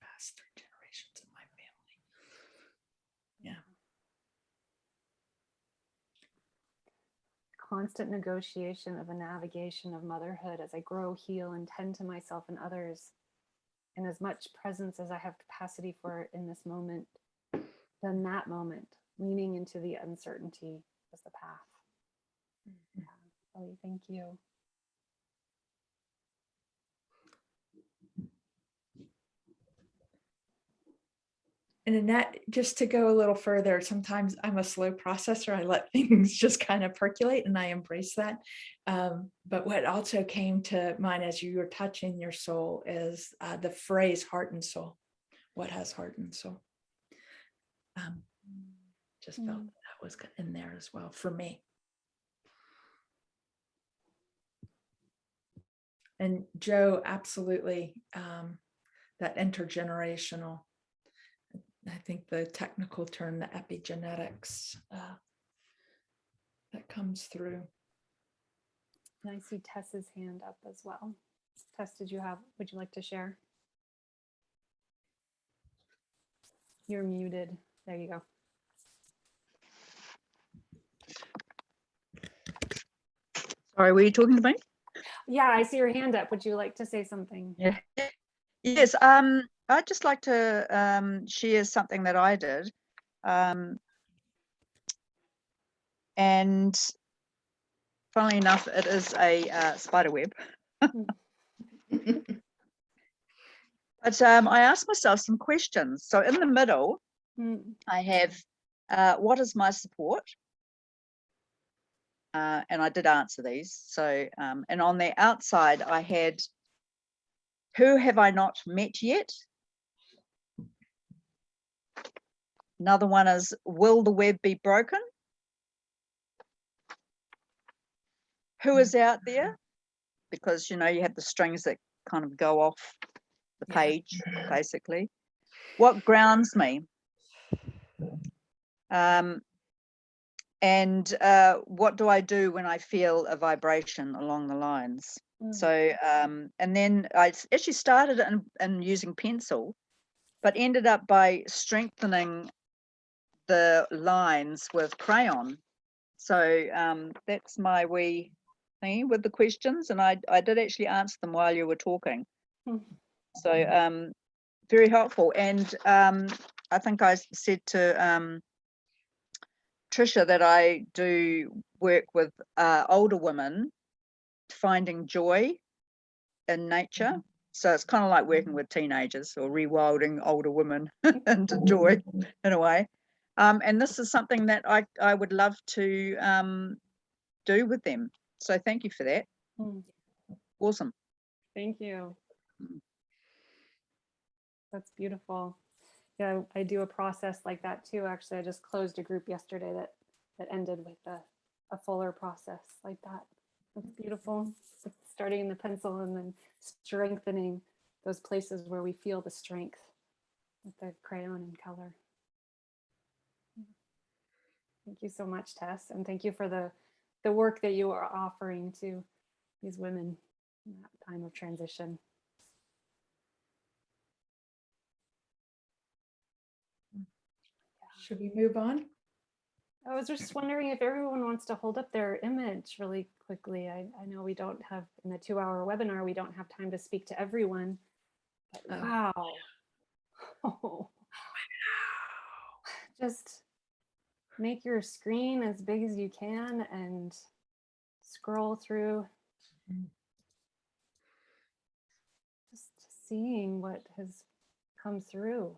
Past 3 generations in my family. Yeah. Constant negotiation of a navigation of motherhood as I grow, heal, and tend to myself and others. And as much presence as I have capacity for in this moment, then that moment, leaning into the uncertainty is the path. Yeah. Ellie, thank you. And Annette, just to go a little further, sometimes I'm a slow processor. I let things just kind of percolate, and I embrace that. But what also came to mind as you were touching your soul is the phrase heart and soul. What has heart and soul? Just felt that was in there as well for me. And Joe, absolutely, that intergenerational, I think the technical term, the epigenetics, that comes through. And I see Tess's hand up as well. Tess, would you like to share? You're muted. There you go. Sorry, were you talking to me? Yeah, I see your hand up. Would you like to say something? Yeah. Yes. I'd just like to share something that I did, and funnily enough, it is a spider web. But I asked myself some questions. So in the middle, I have what is my support? And I did answer these. So, and on the outside, I had who have I not met yet? Another one is, will the web be broken? Who is out there? Because, you know, you have the strings that kind of go off the page, basically. What grounds me? And what do I do when I feel a vibration along the lines? So, and then I actually started in using pencil, but ended up by strengthening the lines with crayon. So that's my wee thingy with the questions, and I did actually answer them while you were talking. So very helpful. And I think I said to Trisha that I do work with older women finding joy in nature. So it's kind of like working with teenagers or rewilding older women into joy in a way. And this is something that I would love to do with them. So thank you for that. Awesome. Thank you. That's beautiful. Yeah, I do a process like that too. Actually, I just closed a group yesterday that ended with a fuller process like that. That's beautiful. Starting in the pencil and then strengthening those places where we feel the strength with the crayon and color. Thank you so much, Tess. And thank you for the work that you are offering to these women in that time of transition. Should we move on? I was just wondering if everyone wants to hold up their image really quickly. I know we don't have, in the 2-hour webinar, we don't have time to speak to everyone. But wow. Oh. Just make your screen as big as you can and scroll through. Just seeing what has come through.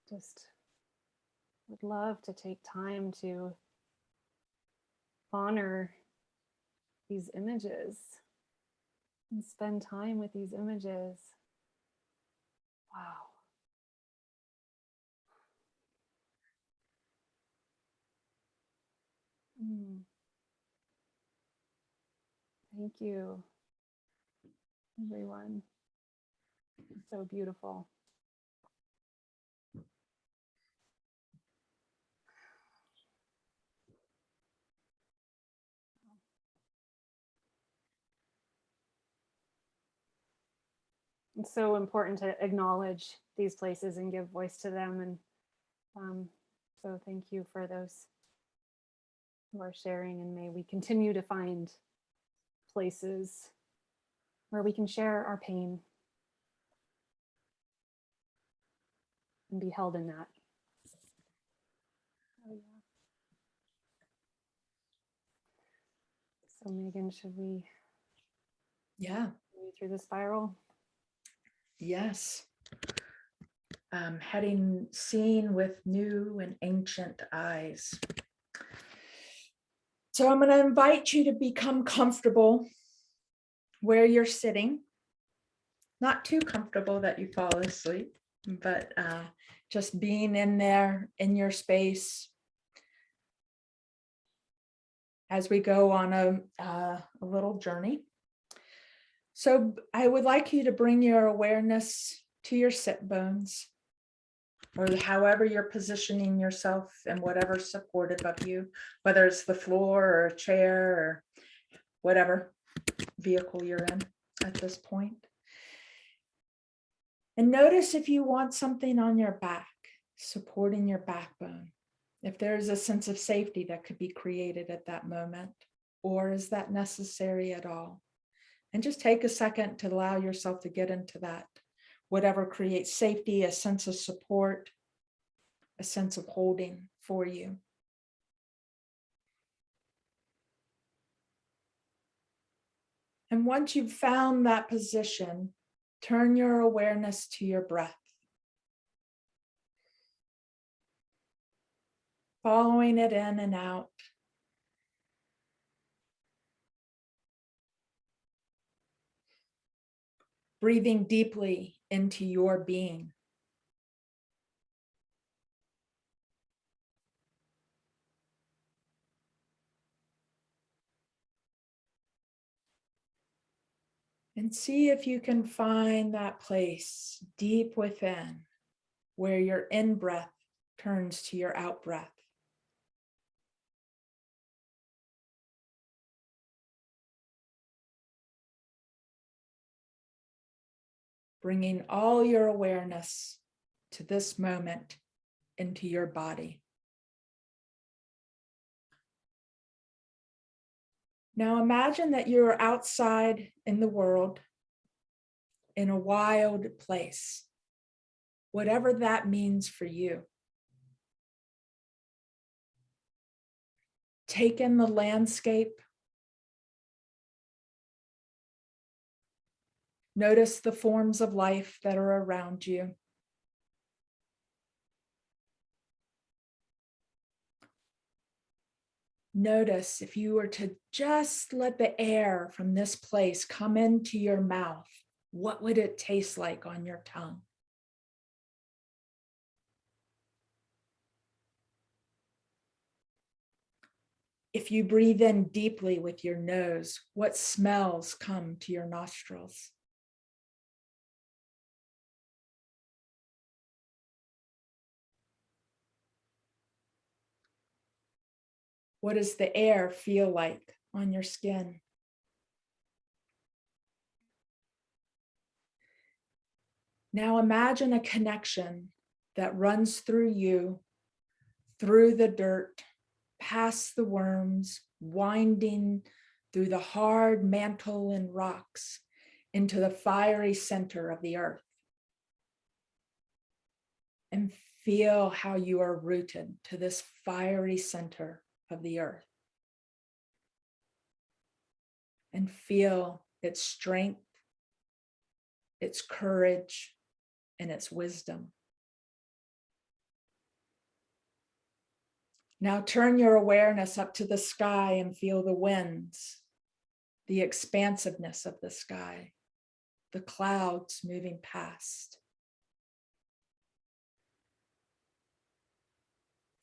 Just would love to take time to honor these images and spend time with these images. Wow. Thank you, everyone. So beautiful. It's so important to acknowledge these places and give voice to them. And so thank you for those who are sharing, and may we continue to find places where we can share our pain and be held in that. Oh, yeah. So Megan, should we Yeah. move through the spiral? Yes. Heading seen with new and ancient eyes. So I'm going to invite you to become comfortable where you're sitting. Not too comfortable that you fall asleep, but just being in there in your space as we go on a little journey. So I would like you to bring your awareness to your sit bones, or however you're positioning yourself and whatever's supportive of you, whether it's the floor or a chair or whatever vehicle you're in at this point. And notice if you want something on your back, supporting your backbone, if there's a sense of safety that could be created at that moment, or is that necessary at all? And just take a second to allow yourself to get into that. Whatever creates safety, a sense of support, a sense of holding for you. And once you've found that position, turn your awareness to your breath. Following it in and out. Breathing deeply into your being. And see if you can find that place deep within where your in-breath turns to your out-breath. Bringing all your awareness to this moment into your body. Now imagine that you're outside in the world, in a wild place, whatever that means for you. Take in the landscape. Notice the forms of life that are around you. Notice if you were to just let the air from this place come into your mouth, what would it taste like on your tongue? If you breathe in deeply with your nose, what smells come to your nostrils? What does the air feel like on your skin? Now imagine a connection that runs through you, through the dirt, past the worms, winding through the hard mantle and rocks into the fiery center of the earth. And feel how you are rooted to this fiery center of the earth. And feel its strength, its courage, and its wisdom. Now turn your awareness up to the sky and feel the winds, the expansiveness of the sky, the clouds moving past.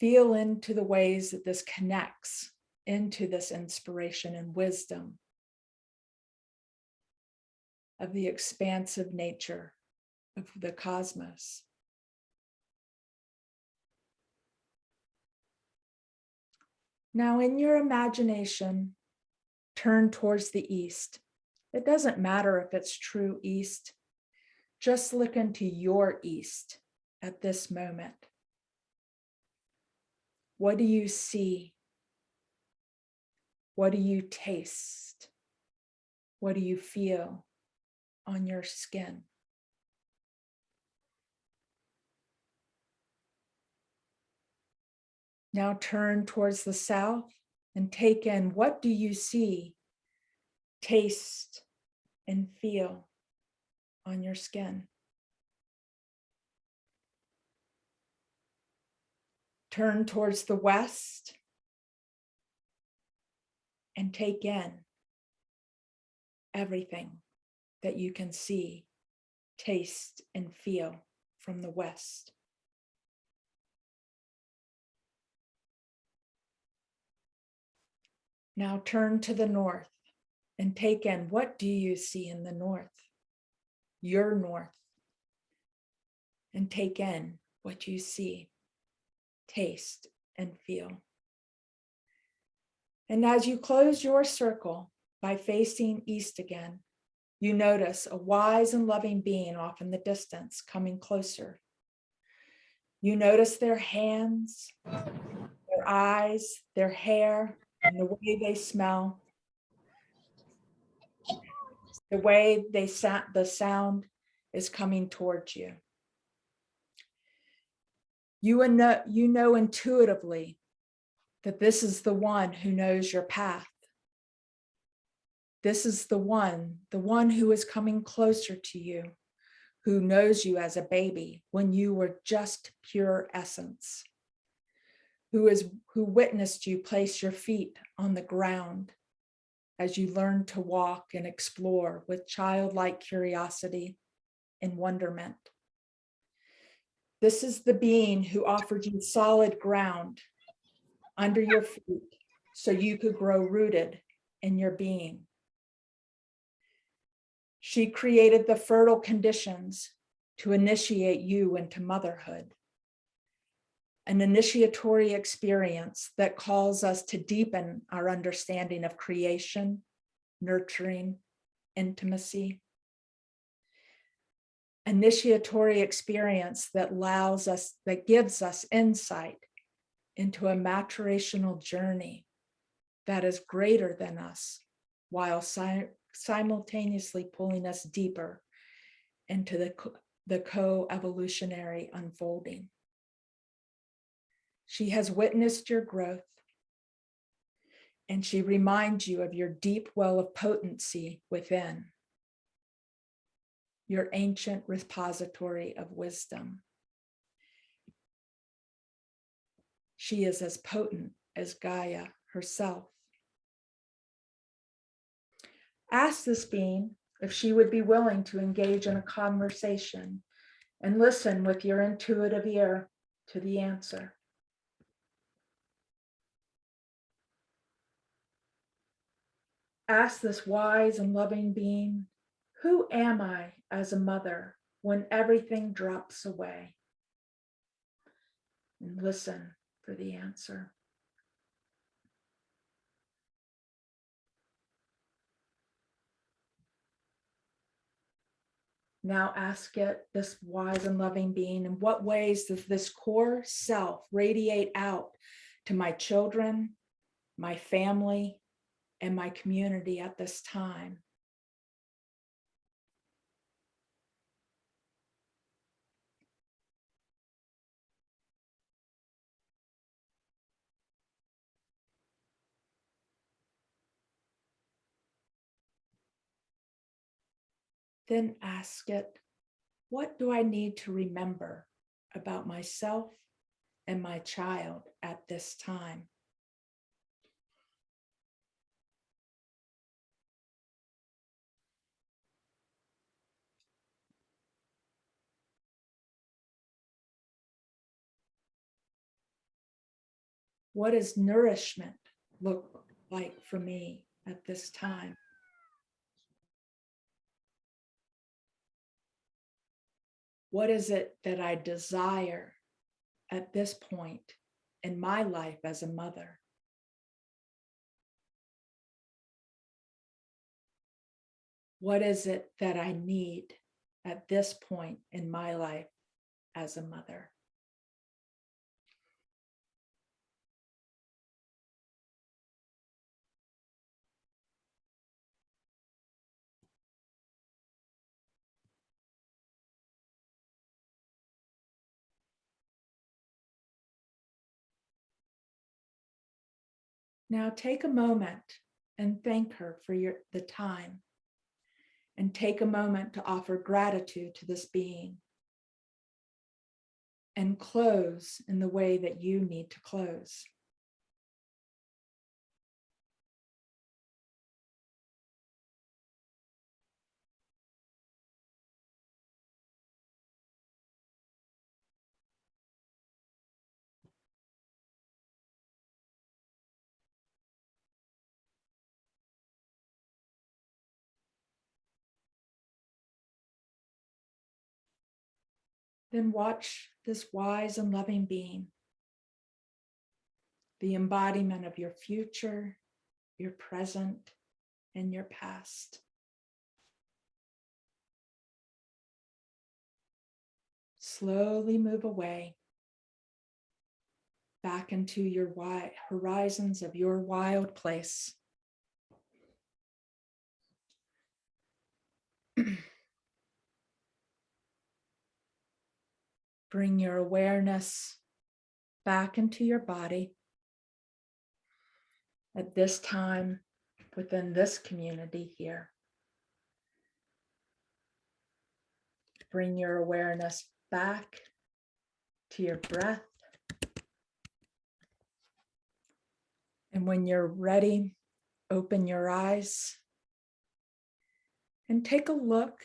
Feel into the ways that this connects into this inspiration and wisdom of the expansive nature of the cosmos. Now, in your imagination, turn towards the east. It doesn't matter if it's true east. Just look into your east at this moment. What do you see? What do you taste? What do you feel on your skin? Now turn towards the south and take in, what do you see, taste, and feel on your skin? Turn towards the west and take in everything that you can see, taste, and feel from the west. Now turn to the north and take in, what do you see in the north? Your north. And take in what you see, taste, and feel. And as you close your circle by facing east again, you notice a wise and loving being off in the distance coming closer. You notice their hands, their eyes, their hair, and the way they smell, the way the sound is coming towards you. You know intuitively that this is the one who knows your path. This is the one who is coming closer to you, who knows you as a baby when you were just pure essence, who witnessed you place your feet on the ground as you learned to walk and explore with childlike curiosity and wonderment. This is the being who offered you solid ground under your feet so you could grow rooted in your being. She created the fertile conditions to initiate you into motherhood, an initiatory experience that calls us to deepen our understanding of creation, nurturing, intimacy. Initiatory experience that gives us insight into a maturational journey that is greater than us, while simultaneously pulling us deeper into the co-evolutionary unfolding. She has witnessed your growth, and she reminds you of your deep well of potency within, your ancient repository of wisdom. She is as potent as Gaia herself. Ask this being if she would be willing to engage in a conversation and listen with your intuitive ear to the answer. Ask this wise and loving being, who am I as a mother when everything drops away? And listen for the answer. Now ask it, this wise and loving being, in what ways does this core self radiate out to my children, my family, and my community at this time? Then ask it, what do I need to remember about myself and my child at this time? What does nourishment look like for me at this time? What is it that I desire at this point in my life as a mother? What is it that I need at this point in my life as a mother? Now take a moment and thank her for the time, and take a moment to offer gratitude to this being, and close in the way that you need to close. Then watch this wise and loving being, the embodiment of your future, your present, and your past. Slowly move away back into your wide horizons of your wild place. Bring your awareness back into your body at this time within this community here. Bring your awareness back to your breath. And when you're ready, open your eyes and take a look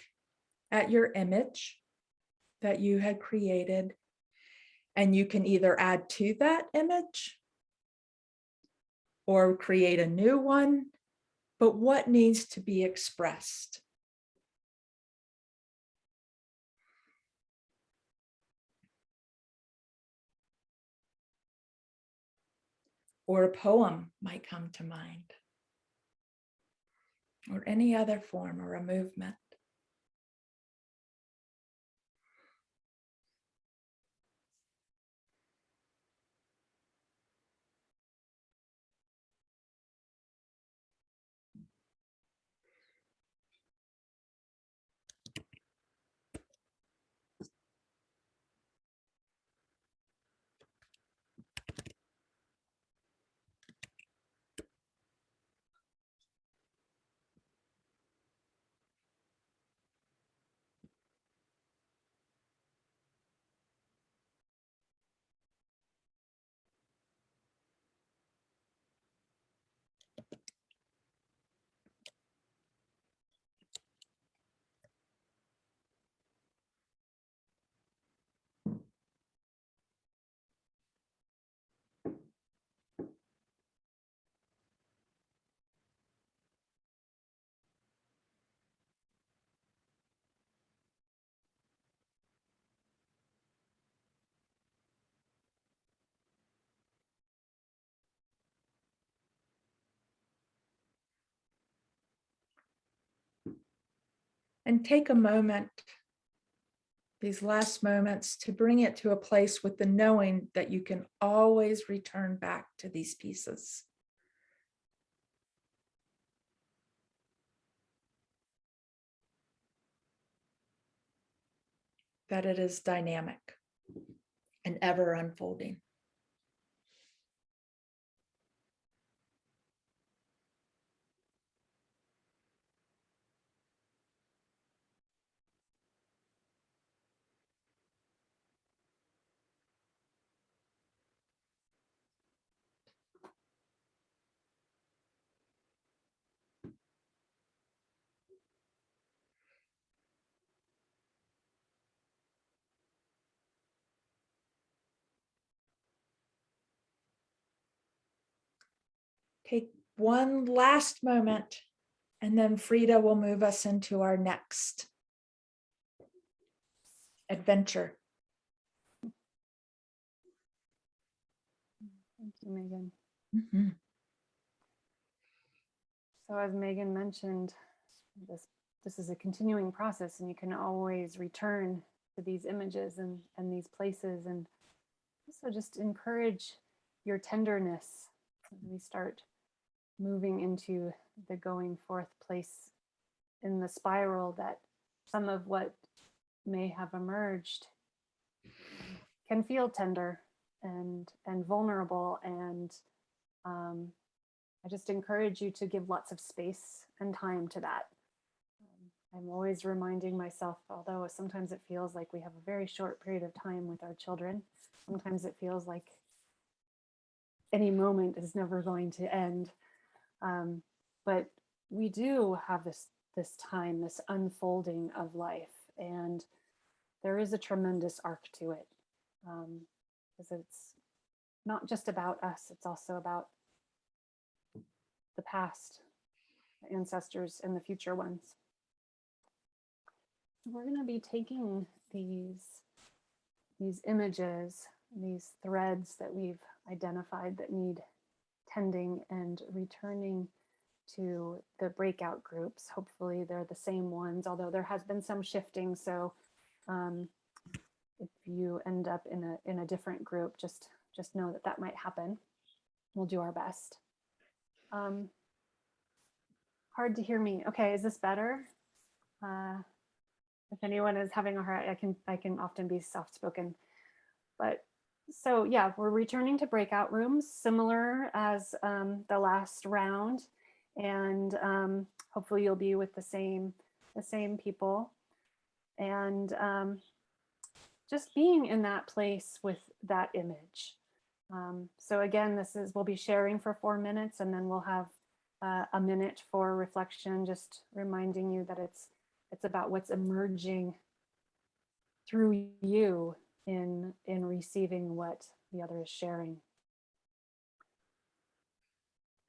at your image that you had created. And you can either add to that image or create a new one, but what needs to be expressed? Or a poem might come to mind, or any other form or a movement. And take a moment, these last moments, to bring it to a place with the knowing that you can always return back to these pieces. That it is dynamic and ever unfolding. Take one last moment, and then Frida will move us into our next adventure. Thank you, Megan. Mhm. So as Megan mentioned, this is a continuing process, and you can always return to these images and these places, and also just encourage your tenderness as we start moving into the going forth place in the spiral that some of what may have emerged can feel tender and vulnerable, and I just encourage you to give lots of space and time to that. I'm always reminding myself, although sometimes it feels like we have a very short period of time with our children, sometimes it feels like any moment is never going to end. But we do have this time, this unfolding of life, and there is a tremendous arc to it, because it's not just about us, it's also about the past, the ancestors, and the future ones. We're going to be taking these images, these threads that we've identified that need tending, and returning to the breakout groups. Hopefully they're the same ones, although there has been some shifting. So if you end up in a different group, just know that might happen. We'll do our best. Hard to hear me. Okay, is this better? If anyone is having a hard, I can often be soft-spoken. But so yeah, we're returning to breakout rooms, similar as the last round, and hopefully you'll be with the same people, and just being in that place with that image. So again, we'll be sharing for 4 minutes, and then we'll have a minute for reflection, just reminding you that it's about what's emerging through you in receiving what the other is sharing.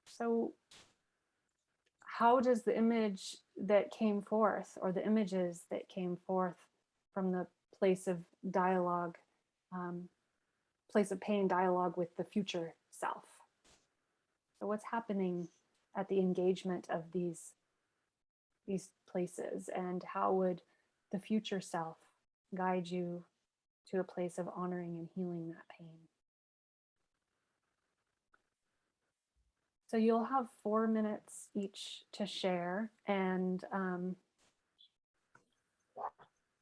So how does the image that came forth, or the images that came forth from the place of dialogue, place of pain dialogue with the future self? So what's happening at the engagement of these places, and how would the future self guide you to a place of honoring and healing that pain? So you'll have 4 minutes each to share, and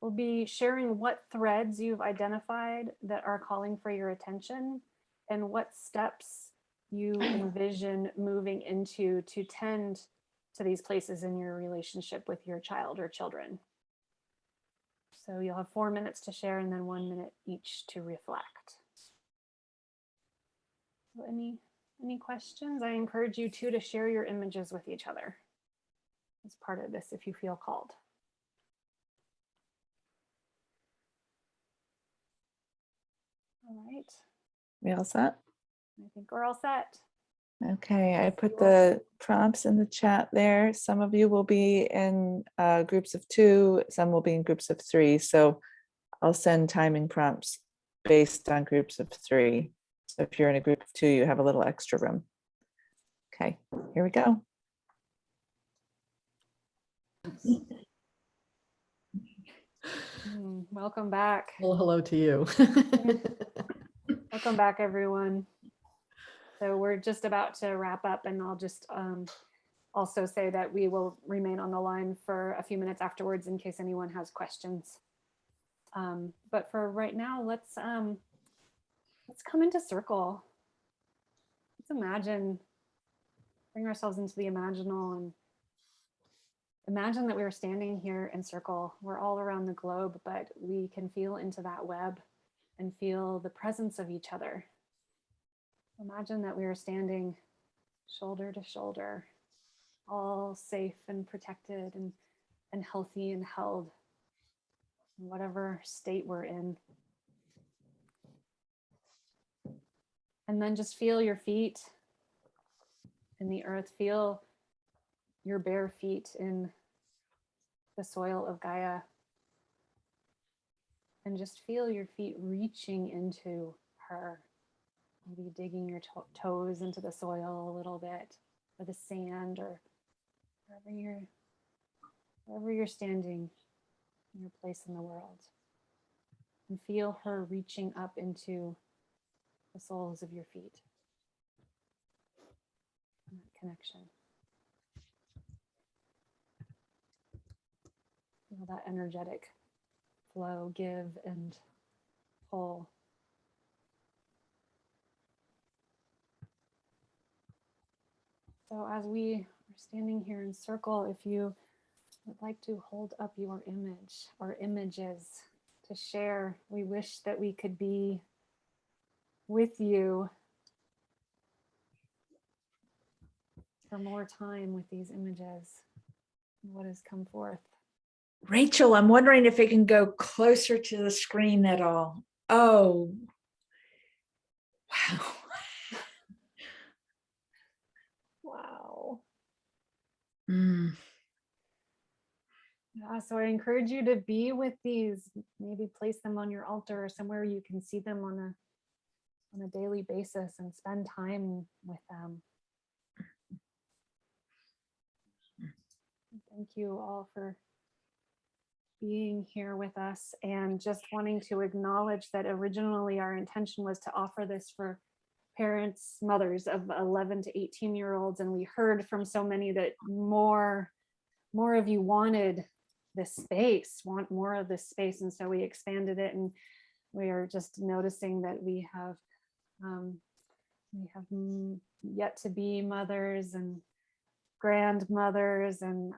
we'll be sharing what threads you've identified that are calling for your attention, and what steps you envision moving into to tend to these places in your relationship with your child or children. So you'll have 4 minutes to share, and then 1 minute each to reflect. So any questions? I encourage you too to share your images with each other as part of this if you feel called. All right. We all set? I think we're all set. Okay, I put the prompts in the chat there. Some of you will be in groups of 2, some will be in groups of 3. So I'll send timing prompts based on groups of 3. So if you're in a group of 2, you have a little extra room. Okay, here we go. Welcome back. Well, hello to you. Welcome back, everyone. So we're just about to wrap up, and I'll just also say that we will remain on the line for a few minutes afterwards in case anyone has questions. But for right now, let's come into circle. Let's imagine, bring ourselves into the imaginal, and imagine that we are standing here in circle. We're all around the globe, but we can feel into that web and feel the presence of each other. Imagine that we are standing shoulder to shoulder, all safe and protected and healthy and held in whatever state we're in. And then just feel your feet in the earth. Feel your bare feet in the soil of Gaia. And just feel your feet reaching into her. Maybe digging your toes into the soil a little bit, or the sand, or wherever you're standing in your place in the world. And feel her reaching up into the soles of your feet. And that connection. Feel that energetic flow, give and pull. So as we are standing here in circle, if you would like to hold up your image or images to share, we wish that we could be with you for more time with these images. What has come forth? Rachel, I'm wondering if it can go closer to the screen at all. Oh, wow. Wow. Mm. Yeah, so I encourage you to be with these, maybe place them on your altar or somewhere you can see them on a daily basis and spend time with them. Thank you all for being here with us, and just wanting to acknowledge that originally our intention was to offer this for parents, mothers of 11 to 18-year-olds, and we heard from so many that more of you wanted this space, want more of this space, and so we expanded it, and we are just noticing that we have yet to be mothers and grandmothers and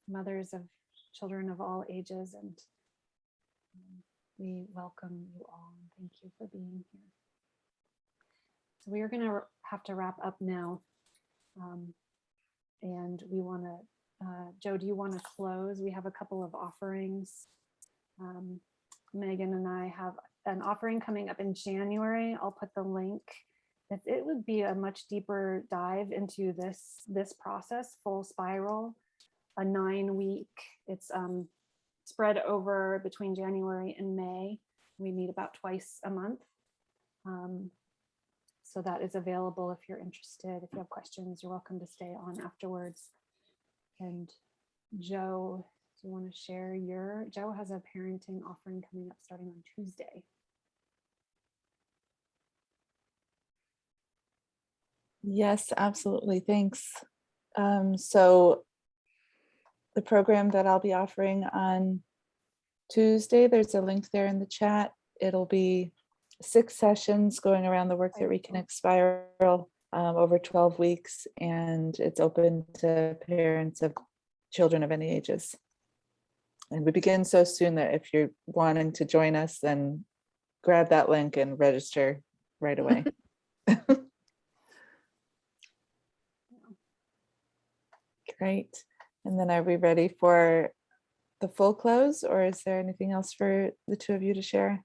mothers of children of all ages, and we welcome you all and thank you for being here. So we are going to have to wrap up now, and we want to Joe, do you want to close? We have a couple of offerings. Megan and I have an offering coming up in January. I'll put the link. It would be a much deeper dive into this process, full spiral, a 9-week. It's spread over between January and May. We meet about twice a month. So that is available if you're interested. If you have questions, you're welcome to stay on afterwards. And Joe, do you want to share Joe has a parenting offering coming up starting on Tuesday. Yes, absolutely. Thanks. So the program that I'll be offering on Tuesday, there's a link there in the chat. It'll be 6 sessions going around the Work That Reconnects spiral over 12 weeks, and it's open to parents of children of any ages. And we begin so soon that if you're wanting to join us, then grab that link and register right away. Great. And then are we ready for the full close, or is there anything else for the two of you to share?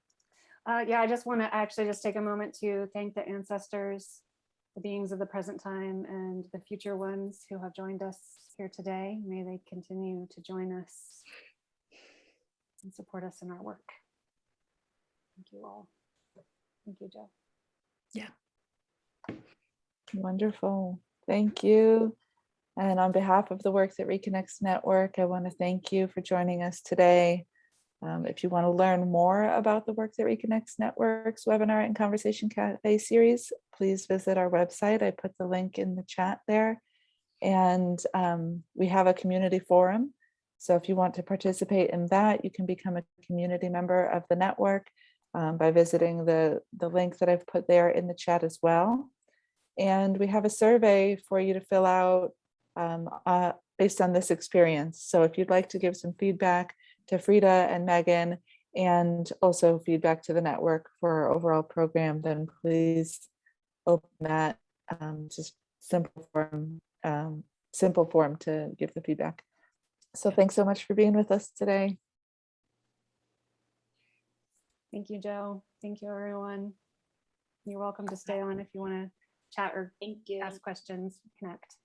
Yeah, I just want to actually just take a moment to thank the ancestors, the beings of the present time and the future ones who have joined us here today. May they continue to join us and support us in our work. Thank you all. Thank you, Joe. Yeah. Wonderful. Thank you. And on behalf of the Work That Reconnects Network, I want to thank you for joining us today. If you want to learn more about the Work That Reconnects Network's webinar and Conversation Cafe series, please visit our website. I put the link in the chat there. And we have a community forum. So if you want to participate in that, you can become a community member of the network by visiting the link that I've put there in the chat as well. And we have a survey for you to fill out based on this experience. So if you'd like to give some feedback to Frida and Megan, and also feedback to the network for our overall program, then please open that just simple form to give the feedback. So thanks so much for being with us today. Thank you, Joe. Thank you, everyone. You're welcome to stay on if you want to chat or Thank you. ask questions, connect.